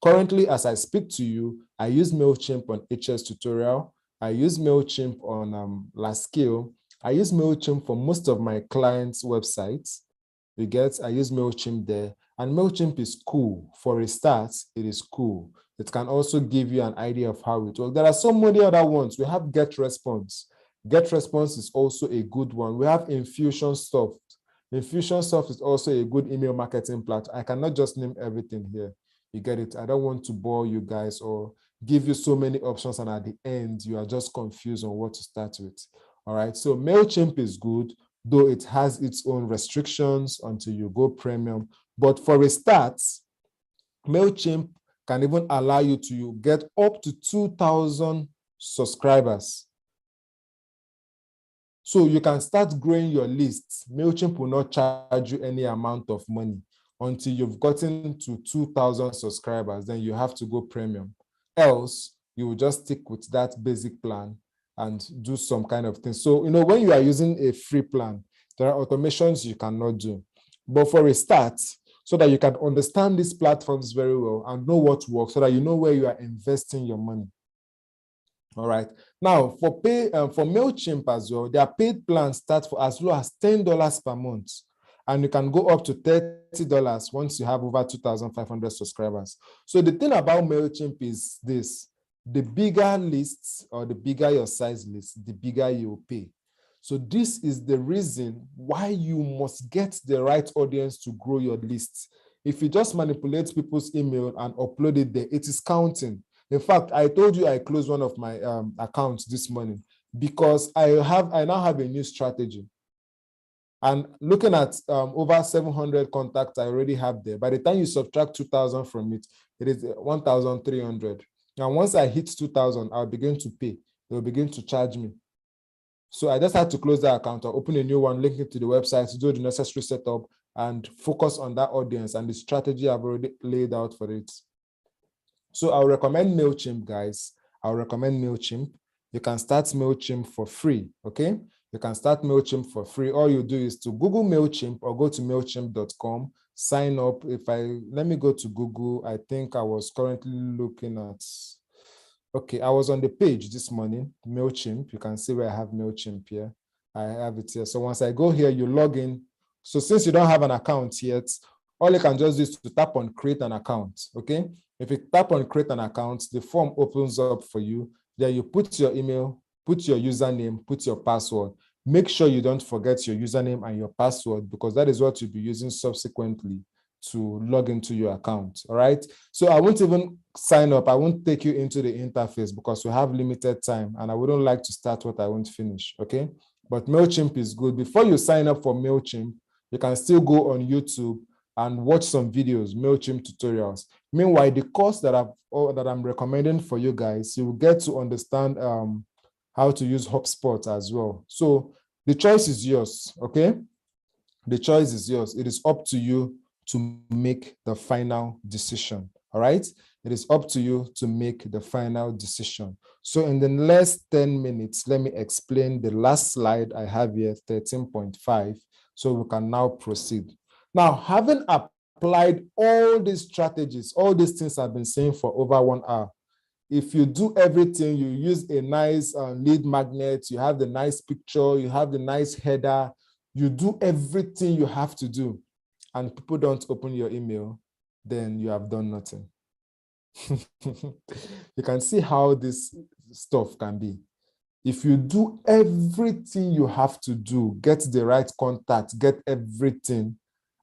Currently, as I speak to you, I use MailChimp on HS Tutorial. I use MailChimp on LastScale. I use MailChimp for most of my clients' websites. You get, I use MailChimp there. And MailChimp is cool. For a start, it is cool. It can also give you an idea of how it works. There are so many other ones. We have GetResponse. GetResponse is also a good one. We have Infusionsoft. Infusionsoft is also a good email marketing platform. I cannot just name everything here. You get it? I don't want to bore you guys or give you so many options, and at the end, you are just confused on what to start with. All right, so MailChimp is good, though it has its own restrictions until you go premium. But for a start, MailChimp can even allow you to get up to 2,000 subscribers. So you can start growing your list. MailChimp will not charge you any amount of money until you've gotten to 2,000 subscribers. Then you have to go premium. Else, you will just stick with that basic plan and do some kind of thing. So, when you are using a free plan, there are automations you cannot do. But for a start, so that you can understand these platforms very well and know what works, so that you know where you are investing your money. All right. Now for MailChimp as well, their paid plans start for as low as $10 per month. And you can go up to $30 once you have over 2,500 subscribers. So the thing about MailChimp is this: the bigger lists or the bigger your size list, the bigger you will pay. So this is the reason why you must get the right audience to grow your list. If you just manipulate people's email and upload it there, it is counting. In fact, I told you I closed one of my accounts this morning because I now have a new strategy. And looking at over 700 contacts I already have there, by the time you subtract 2,000 from it, it is 1,300. And once I hit 2,000, I'll begin to pay. They'll begin to charge me. So I just had to close that account or open a new one, link it to the website, do the necessary setup, and focus on that audience and the strategy I've already laid out for it. So I'll recommend MailChimp, guys. I'll recommend MailChimp. You can start MailChimp for free, okay? You can start MailChimp for free. All you do is to Google MailChimp or go to MailChimp.com, sign up. Let me go to Google. I think I was currently looking at, okay, I was on the page this morning, MailChimp. You can see where I have MailChimp here. I have it here. So once I go here, you log in. So since you don't have an account yet, all you can just do is to tap on create an account, okay? If you tap on create an account, the form opens up for you. There you put your email, put your username, put your password. Make sure you don't forget your username and your password because that is what you'll be using subsequently to log into your account, all right? So I won't even sign up. I won't take you into the interface because we have limited time and I wouldn't like to start what I won't finish, okay? But MailChimp is good. Before you sign up for MailChimp, you can still go on YouTube and watch some videos, MailChimp tutorials. Meanwhile, the course that I'm recommending for you guys, you will get to understand how to use HubSpot as well. So the choice is yours, okay? The choice is yours. It is up to you to make the final decision, all right? It is up to you to make the final decision. So in the next 10 minutes, let me explain the last slide I have here, 13.5, so we can now proceed. Now, having applied all these strategies, all these things I've been saying for over 1 hour, if you do everything, you use a nice lead magnet, you have the nice picture, you have the nice header, you do everything you have to do, and people don't open your email, then you have done nothing. You can see how this stuff can be. If you do everything you have to do, get the right contact, get everything,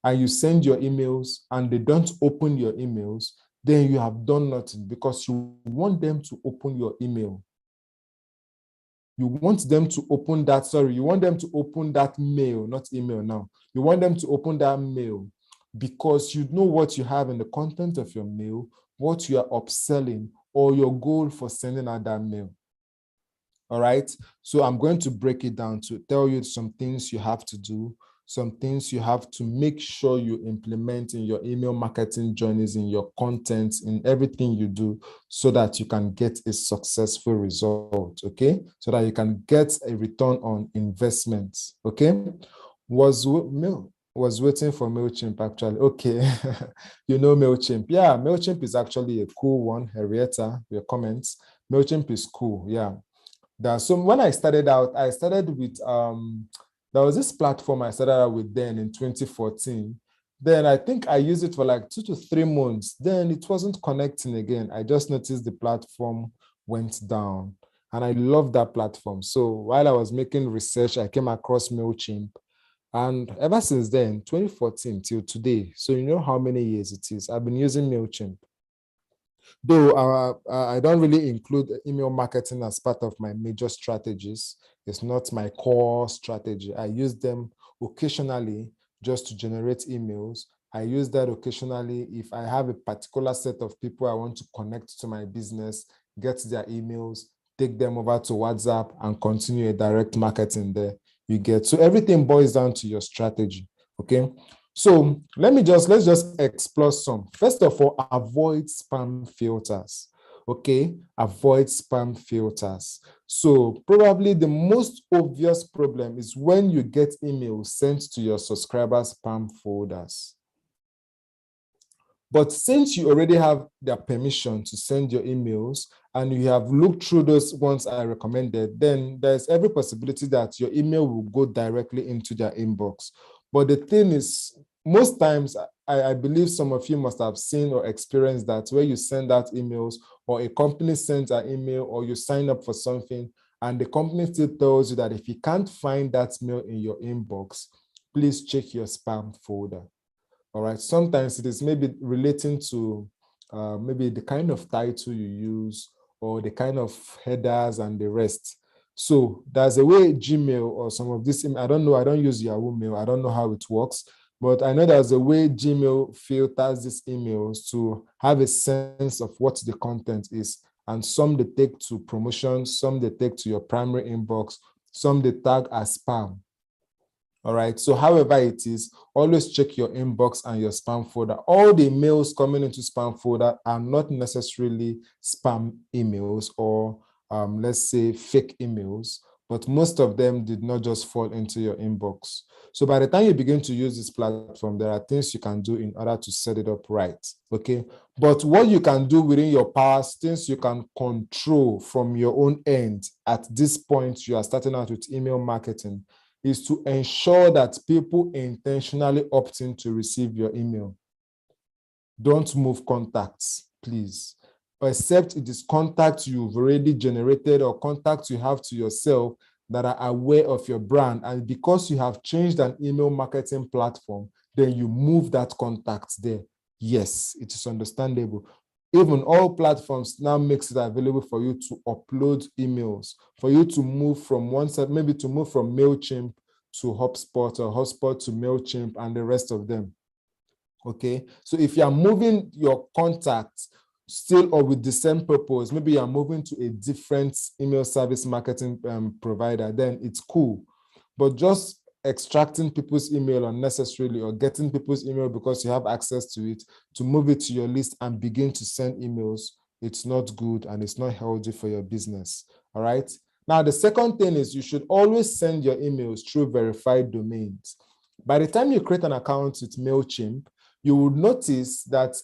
and you send your emails and they don't open your emails, then you have done nothing because you want them to open your email. You want them to open that, you want them to open that mail, not email now. You want them to open that mail because you know what you have in the content of your mail, what you are upselling, or your goal for sending out that mail. All right. So I'm going to break it down to tell you some things you have to do, some things you have to make sure you implement in your email marketing journeys, in your content, in everything you do, so that you can get a successful result, okay? So that you can get a return on investment, okay? Was waiting for MailChimp, actually. Okay, you know MailChimp. Yeah, MailChimp is actually a cool one. Henrietta, your comments. MailChimp is cool, yeah. So when I started out, I started with, there was this platform I started out with then in 2014. Then I think I used it for like 2 to 3 months. Then it wasn't connecting again. I just noticed the platform went down and I love that platform. So while I was making research, I came across MailChimp. And ever since then, 2014 till today, so you know how many years it is, I've been using MailChimp. Though I don't really include email marketing as part of my major strategies. It's not my core strategy. I use them occasionally just to generate emails. I use that occasionally if I have a particular set of people I want to connect to my business, get their emails, take them over to WhatsApp and continue a direct marketing there. You get, so everything boils down to your strategy, okay? So let's just explore some. First of all, avoid spam filters, okay? Avoid spam filters. So probably the most obvious problem is when you get emails sent to your subscribers' spam folders. But since you already have their permission to send your emails and you have looked through those ones I recommended, then there's every possibility that your email will go directly into their inbox. But the thing is, most times, I believe some of you must have seen or experienced that where you send out emails or a company sends an email or you sign up for something and the company still tells you that if you can't find that mail in your inbox, please check your spam folder. All right. Sometimes it is maybe relating to maybe the kind of title you use or the kind of headers and the rest. So there's a way Gmail or some of this, I don't know, I don't use Yahoo Mail. I don't know how it works, but I know there's a way Gmail filters these emails to have a sense of what the content is. And some they take to promotions, some they take to your primary inbox, some they tag as spam. All right. So however it is, always check your inbox and your spam folder. All the emails coming into spam folder are not necessarily spam emails or let's say fake emails, but most of them did not just fall into your inbox. So by the time you begin to use this platform, there are things you can do in order to set it up right. Okay. But what you can do within your power, things you can control from your own end at this point, you are starting out with email marketing, is to ensure that people intentionally opt in to receive your email. Don't move contacts, please. Except it is contacts you've already generated or contacts you have to yourself that are aware of your brand. And because you have changed an email marketing platform, then you move that contact there. Yes, it is understandable. Even all platforms now makes it available for you to upload emails, for you to move from one side, maybe to move from MailChimp to HubSpot or HubSpot to MailChimp and the rest of them. Okay, so if you are moving your contacts still or with the same purpose, maybe you're moving to a different email service marketing provider, then it's cool. But just extracting people's email unnecessarily or getting people's email because you have access to it to move it to your list and begin to send emails, it's not good and it's not healthy for your business. All right. Now, the second thing is you should always send your emails through verified domains. By the time you create an account with MailChimp, you would notice that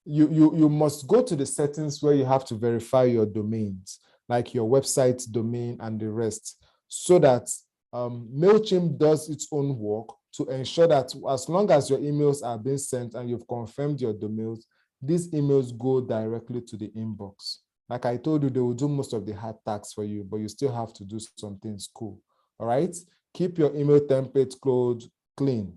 you must go to the settings where you have to verify your domains, like your website domain and the rest, so that MailChimp does its own work to ensure that as long as your emails are being sent and you've confirmed your domains, these emails go directly to the inbox. Like I told you, they will do most of the hard tasks for you, but you still have to do some things cool. All right? Keep your email template code clean.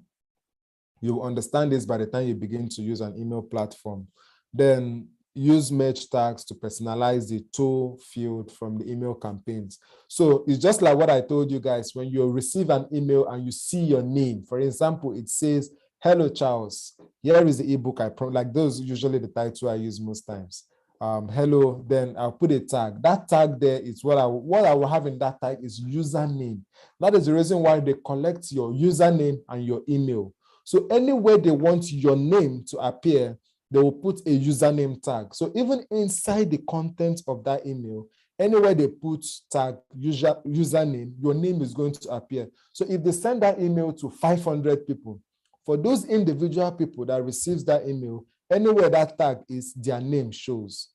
You will understand this by the time you begin to use an email platform. Then use merge tags to personalize the to field from the email campaigns. So it's just like what I told you guys, when you receive an email and you see your name, for example, it says, "Hello, Charles. Here is the ebook I promised." Like those usually the title I use most times. Hello, then I'll put a tag. That tag there is what I will have in that tag is username. That is the reason why they collect your username and your email. So anywhere they want your name to appear, they will put a username tag. So even inside the content of that email, anywhere they put tag username, your name is going to appear. So if they send that email to 500 people, for those individual people that receives that email, anywhere that tag is, their name shows.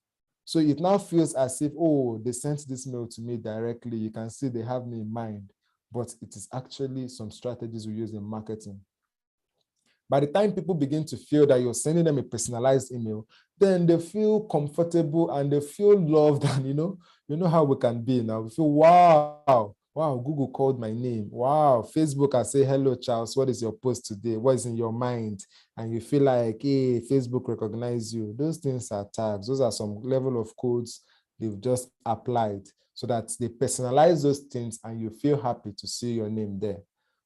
So it now feels as if, oh, they sent this mail to me directly. You can see they have me in mind, but it is actually some strategies we use in marketing. By the time people begin to feel that you're sending them a personalized email, then they feel comfortable and they feel loved. And you know how we can be now. We feel, wow, Google called my name. Wow, Facebook, I say, "Hello, Charles, what is your post today? What is in your mind?" And you feel like, hey, Facebook recognize you. Those things are tags. Those are some level of codes they've just applied so that they personalize those things and you feel happy to see your name there.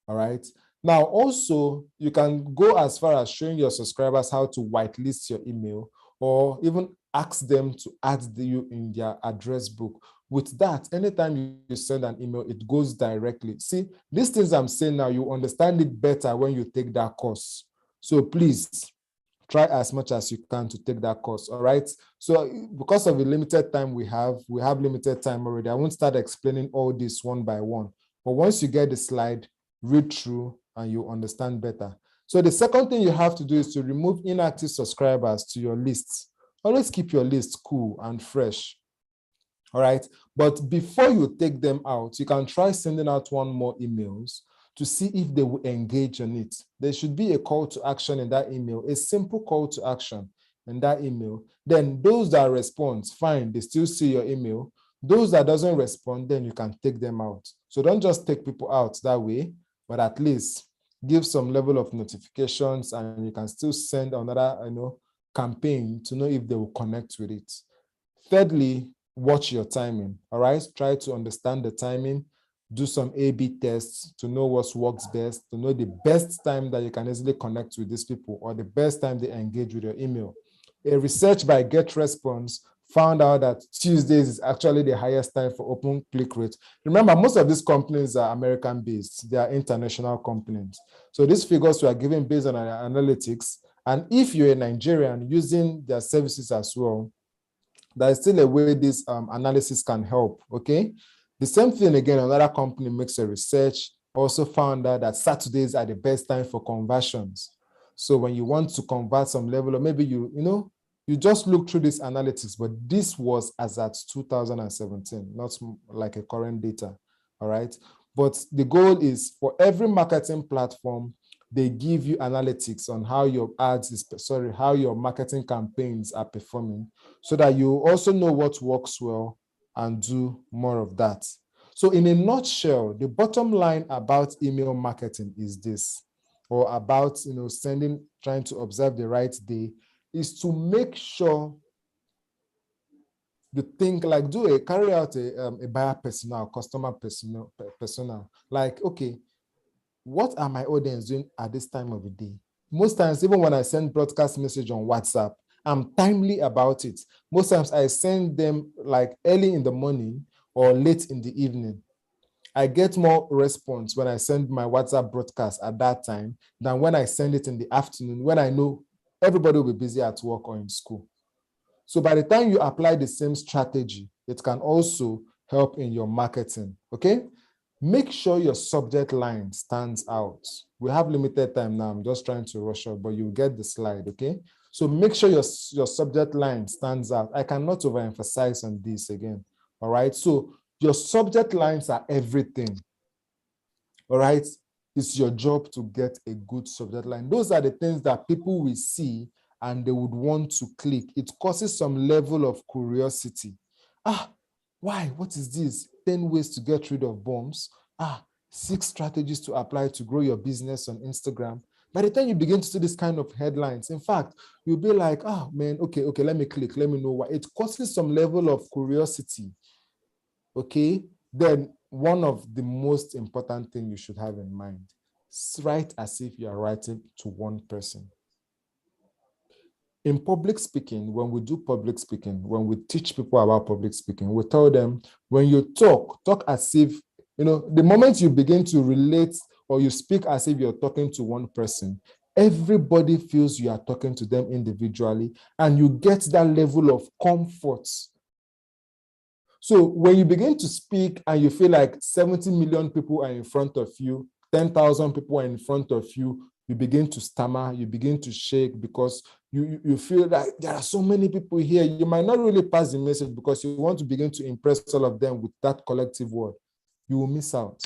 All right. Now, also, you can go as far as showing your subscribers how to whitelist your email or even ask them to add you in their address book. With that, anytime you send an email, it goes directly. See, these things I'm saying now, you understand it better when you take that course. So please try as much as you can to take that course, all right? So because of the limited time we have limited time already. I won't start explaining all this one by one. But once you get the slide, read through, and you understand better. So the second thing you have to do is to remove inactive subscribers to your lists. Always keep your list cool and fresh. All right. But before you take them out, you can try sending out one more emails to see if they will engage on it. There should be a call to action in that email, a simple call to action in that email. Then those that respond, fine, they still see your email. Those that doesn't respond, then you can take them out. So don't just take people out that way, but at least give some level of notifications, and you can still send another campaign to know if they will connect with it. Thirdly, watch your timing. All right, try to understand the timing. Do some A/B tests to know what works best, to know the best time that you can easily connect with these people, or the best time they engage with your email. A research by GetResponse found out that Tuesdays is actually the highest time for open click rate. Remember, most of these companies are American based. They are international companies. So these figures were given based on our analytics. And if you're a Nigerian using their services as well, there is still a way this analysis can help, okay? The same thing again, another company makes a research, also found out that Saturdays are the best time for conversions. So when you want to convert some level, or maybe you just look through this analytics, but this was as at 2017, not like a current data, all right? But the goal is for every marketing platform, they give you analytics on how your how your marketing campaigns are performing, so that you also know what works well and do more of that. So in a nutshell, the bottom line about email marketing is this, or about trying to observe the right day, is to make sure you think like carry out a buyer persona, customer persona. Like, okay, what are my audience doing at this time of the day? Most times, even when I send broadcast message on WhatsApp, I'm timely about it. Most times I send them like early in the morning or late in the evening. I get more response when I send my WhatsApp broadcast at that time than when I send it in the afternoon, when I know everybody will be busy at work or in school. So by the time you apply the same strategy, it can also help in your marketing, okay? Make sure your subject line stands out. We have limited time now. I'm just trying to rush up, but you'll get the slide, okay? So make sure your subject line stands out. I cannot overemphasize on this again, all right? So your subject lines are everything, all right? It's your job to get a good subject line. Those are the things that people will see and they would want to click. It causes some level of curiosity. Why? What is this? 10 ways to get rid of bombs. 6 strategies to apply to grow your business on Instagram. By the time you begin to see this kind of headlines, in fact, you'll be like, man, okay, let me click. Let me know why. It causes some level of curiosity. Okay? Then one of the most important things you should have in mind, write as if you are writing to one person. In public speaking, when we do public speaking, when we teach people about public speaking, we tell them, when you talk as if, the moment you begin to relate or you speak as if you're talking to one person, everybody feels you are talking to them individually, and you get that level of comfort. So when you begin to speak and you feel like 70 million people are in front of you, 10,000 people are in front of you, you begin to stammer, you begin to shake, because you feel like there are so many people here. You might not really pass the message because you want to begin to impress all of them with that collective word. You will miss out.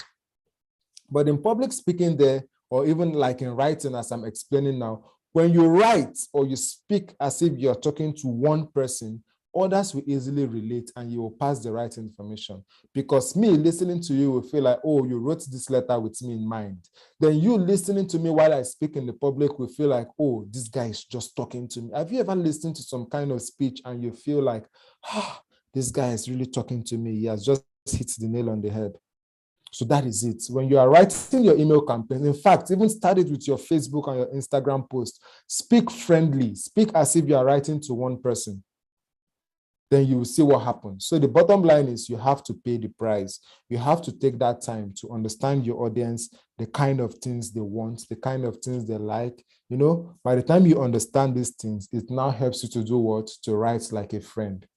But in public speaking there, or even like in writing, as I'm explaining now, when you write or you speak as if you're talking to one person, others will easily relate and you will pass the right information. Because me listening to you will feel like, oh, you wrote this letter with me in mind. Then you listening to me while I speak in the public will feel like, oh, this guy is just talking to me. Have you ever listened to some kind of speech and you feel like, this guy is really talking to me? He has just hit the nail on the head. So that is it. When you are writing your email campaign, in fact, even start it with your Facebook and your Instagram post. Speak friendly. Speak as if you are writing to one person. Then you will see what happens. So the bottom line is you have to pay the price. You have to take that time to understand your audience, the kind of things they want, the kind of things they like. By the time you understand these things, it now helps you to do what? To write like a friend.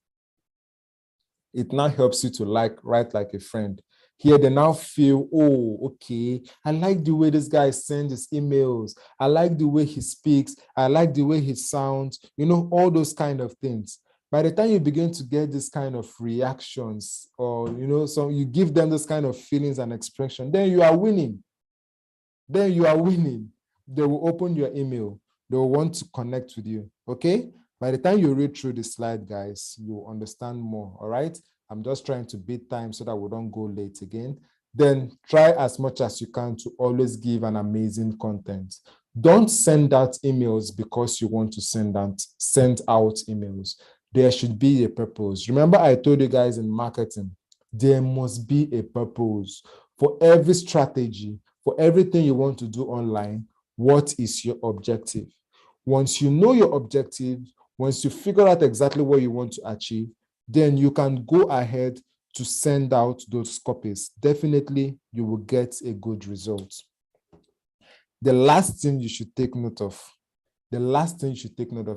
It now helps you to write like a friend. Here they now feel, oh, okay, I like the way this guy sends his emails. I like the way he speaks. I like the way he sounds, all those kind of things. By the time you begin to get this kind of reactions, or, so you give them this kind of feelings and expression, then you are winning. Then you are winning. They will open your email. They will want to connect with you, okay? By the time you read through the slide, guys, you will understand more, all right? I'm just trying to beat time so that we don't go late again. Then try as much as you can to always give an amazing content. Don't send out emails because you want to send out emails. There should be a purpose. Remember, I told you guys in marketing, there must be a purpose for every strategy, for everything you want to do online. What is your objective? Once you know your objective, once you figure out exactly what you want to achieve, then you can go ahead to send out those copies. Definitely, you will get a good result. The last thing you should take note of,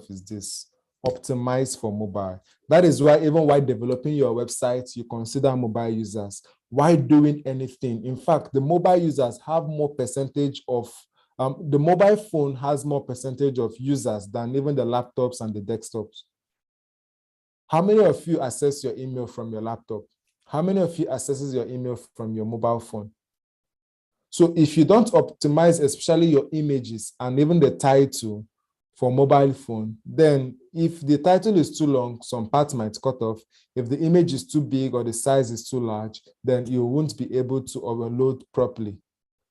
is this: optimize for mobile. That is why even while developing your website, you consider mobile users. Why doing anything? In fact, the mobile users have more percentage of, the mobile phone has more percentage of users than even the laptops and the desktops. How many of you access your email from your laptop? How many of you accesses your email from your mobile phone? So if you don't optimize, especially your images and even the title for mobile phone, then if the title is too long, some parts might cut off. If the image is too big or the size is too large, then you won't be able to overload properly.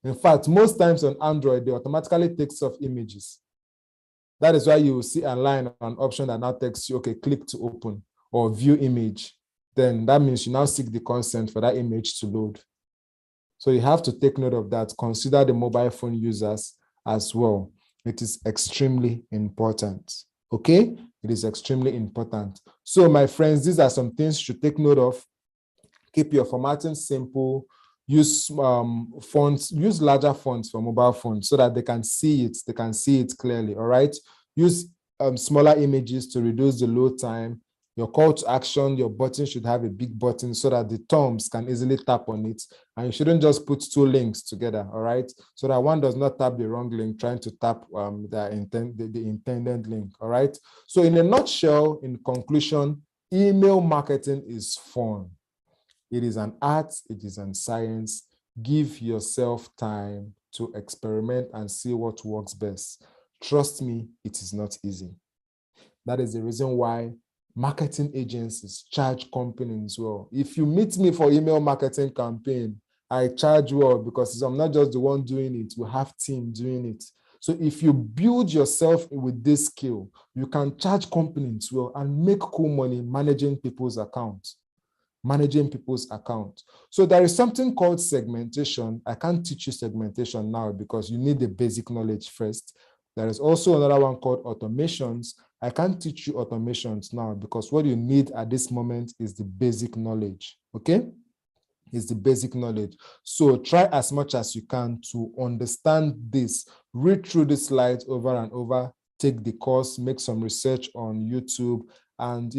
In fact, most times on Android, they automatically takes off images. That is why you will see a line or an option that now tells you, okay, click to open or view image. Then that means you now seek the consent for that image to load. So you have to take note of that. Consider the mobile phone users as well. It is extremely important. Okay? It is extremely important. So my friends, these are some things you should take note of. Keep your formatting simple. Use fonts, use larger fonts for mobile phones so that they can see it. They can see it clearly. All right. Use smaller images to reduce the load time. Your call to action, your button should have a big button so that the thumbs can easily tap on it. And you shouldn't just put two links together, all right? So that one does not tap the wrong link, trying to tap the intended link, all right? So in a nutshell, in conclusion, email marketing is fun. It is an art, it is a science. Give yourself time to experiment and see what works best. Trust me, it is not easy. That is the reason why marketing agencies charge companies well. If you meet me for email marketing campaign, I charge well because I'm not just the one doing it. We have team doing it. So if you build yourself with this skill, you can charge companies well and make cool money managing people's accounts. So there is something called segmentation. I can't teach you segmentation now because you need the basic knowledge first. There is also another one called automations. I can't teach you automations now because what you need at this moment is the basic knowledge, okay? Is the basic knowledge. So try as much as you can to understand this. Read through the slides over and over, take the course, make some research on YouTube, and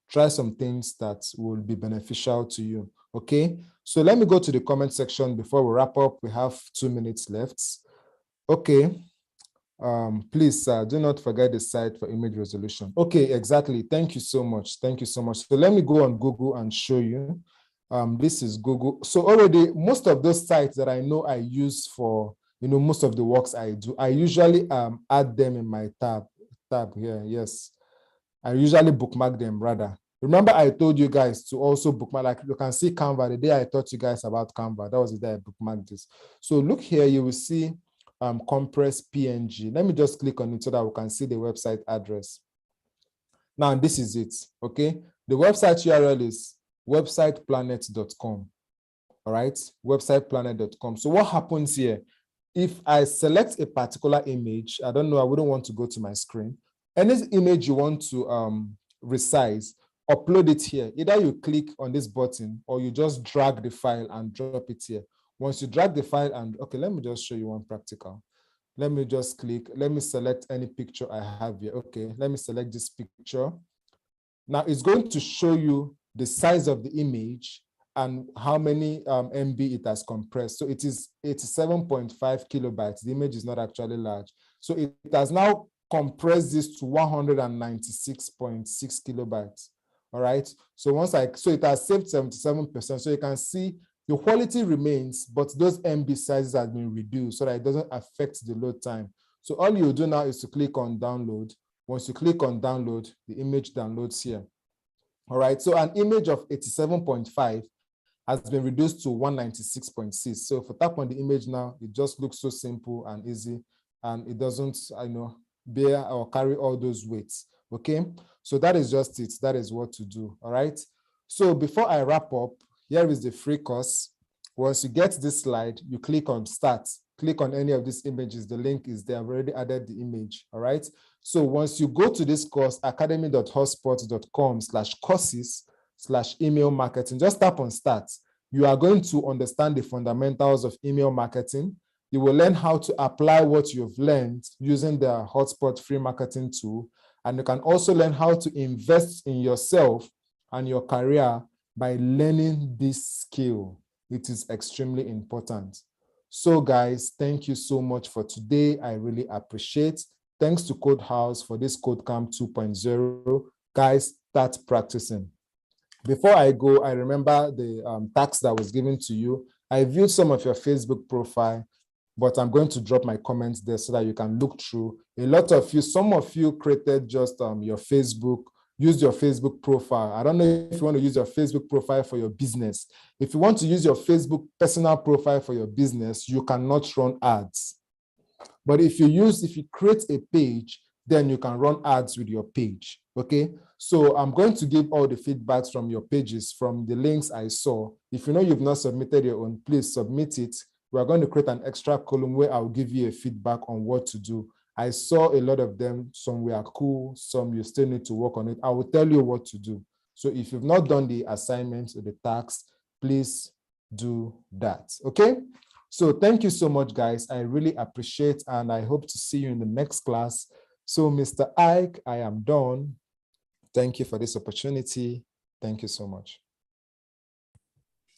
try some things that will be beneficial to you, okay? So let me go to the comment section before we wrap up. We have 2 minutes left. Okay. Please, do not forget the site for image resolution. Okay, exactly. Thank you so much. Thank you so much. So let me go on Google and show you. This is Google. So already, most of those sites that I know I use for, most of the works I do, I usually add them in my tab here. Yes, I usually bookmark them rather. Remember, I told you guys to also bookmark, like you can see Canva. The day I taught you guys about Canva, that was the day I bookmarked this. So look here, you will see compressed PNG. Let me just click on it so that we can see the website address. Now, this is it, okay? The website URL is websiteplanet.com, all right? Websiteplanet.com. So what happens here? If I select a particular image, I don't know, I wouldn't want to go to my screen. Any image you want to resize, upload it here. Either you click on this button or you just drag the file and drop it here. Once you drag the file and, okay, let me just show you one practical. Let me just click, let me select any picture I have here. Okay, let me select this picture. Now it's going to show you the size of the image and how many MB it has compressed. So it is 87.5 kilobytes. The image is not actually large. So it has now compressed this to 196.6 kilobytes. All right. So so it has saved 77%. So you can see the quality remains, but those MB sizes have been reduced so that it doesn't affect the load time. So all you do now is to click on download. Once you click on download, the image downloads here. All right. So an image of 87.5 has been reduced to 196.6. So if you tap on the image now, it just looks so simple and easy, and it doesn't, bear or carry all those weights. Okay, so that is just it. That is what to do. All right. So before I wrap up, here is the free course. Once you get this slide, you click on start. Click on any of these images. The link is there. I've already added the image. All right. So once you go to this course, academy.hotspot.com/courses/email marketing, just tap on start. You are going to understand the fundamentals of email marketing. You will learn how to apply what you've learned using the Hotspot free marketing tool. And you can also learn how to invest in yourself and your career by learning this skill. It is extremely important. So guys, thank you so much for today. I really appreciate. Thanks to Code House for this KodeCamp 2.0. Guys, start practicing. Before I go, I remember the task that was given to you. I viewed some of your Facebook profile, but I'm going to drop my comments there so that you can look through. Some of you created just your Facebook, used your Facebook profile. I don't know if you want to use your Facebook profile for your business. If you want to use your Facebook personal profile for your business, you cannot run ads. But if you create a page, then you can run ads with your page, okay? So I'm going to give all the feedbacks from your pages, from the links I saw. If you know you've not submitted your own, please submit it. We're going to create an extra column where I'll give you a feedback on what to do. I saw a lot of them. Some were cool, some you still need to work on it. I will tell you what to do. So if you've not done the assignments or the tasks, please do that, okay? So thank you so much, guys. I really appreciate, and I hope to see you in the next class. So Mr. Ike, I am done. Thank you for this opportunity. Thank you so much.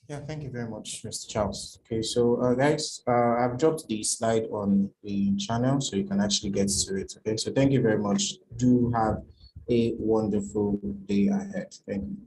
Yeah, thank you very much, Mr. Charles. Okay, so guys, I've dropped the slide on the channel so you can actually get to it. Okay, so thank you very much. Do have a wonderful day ahead. Thank you.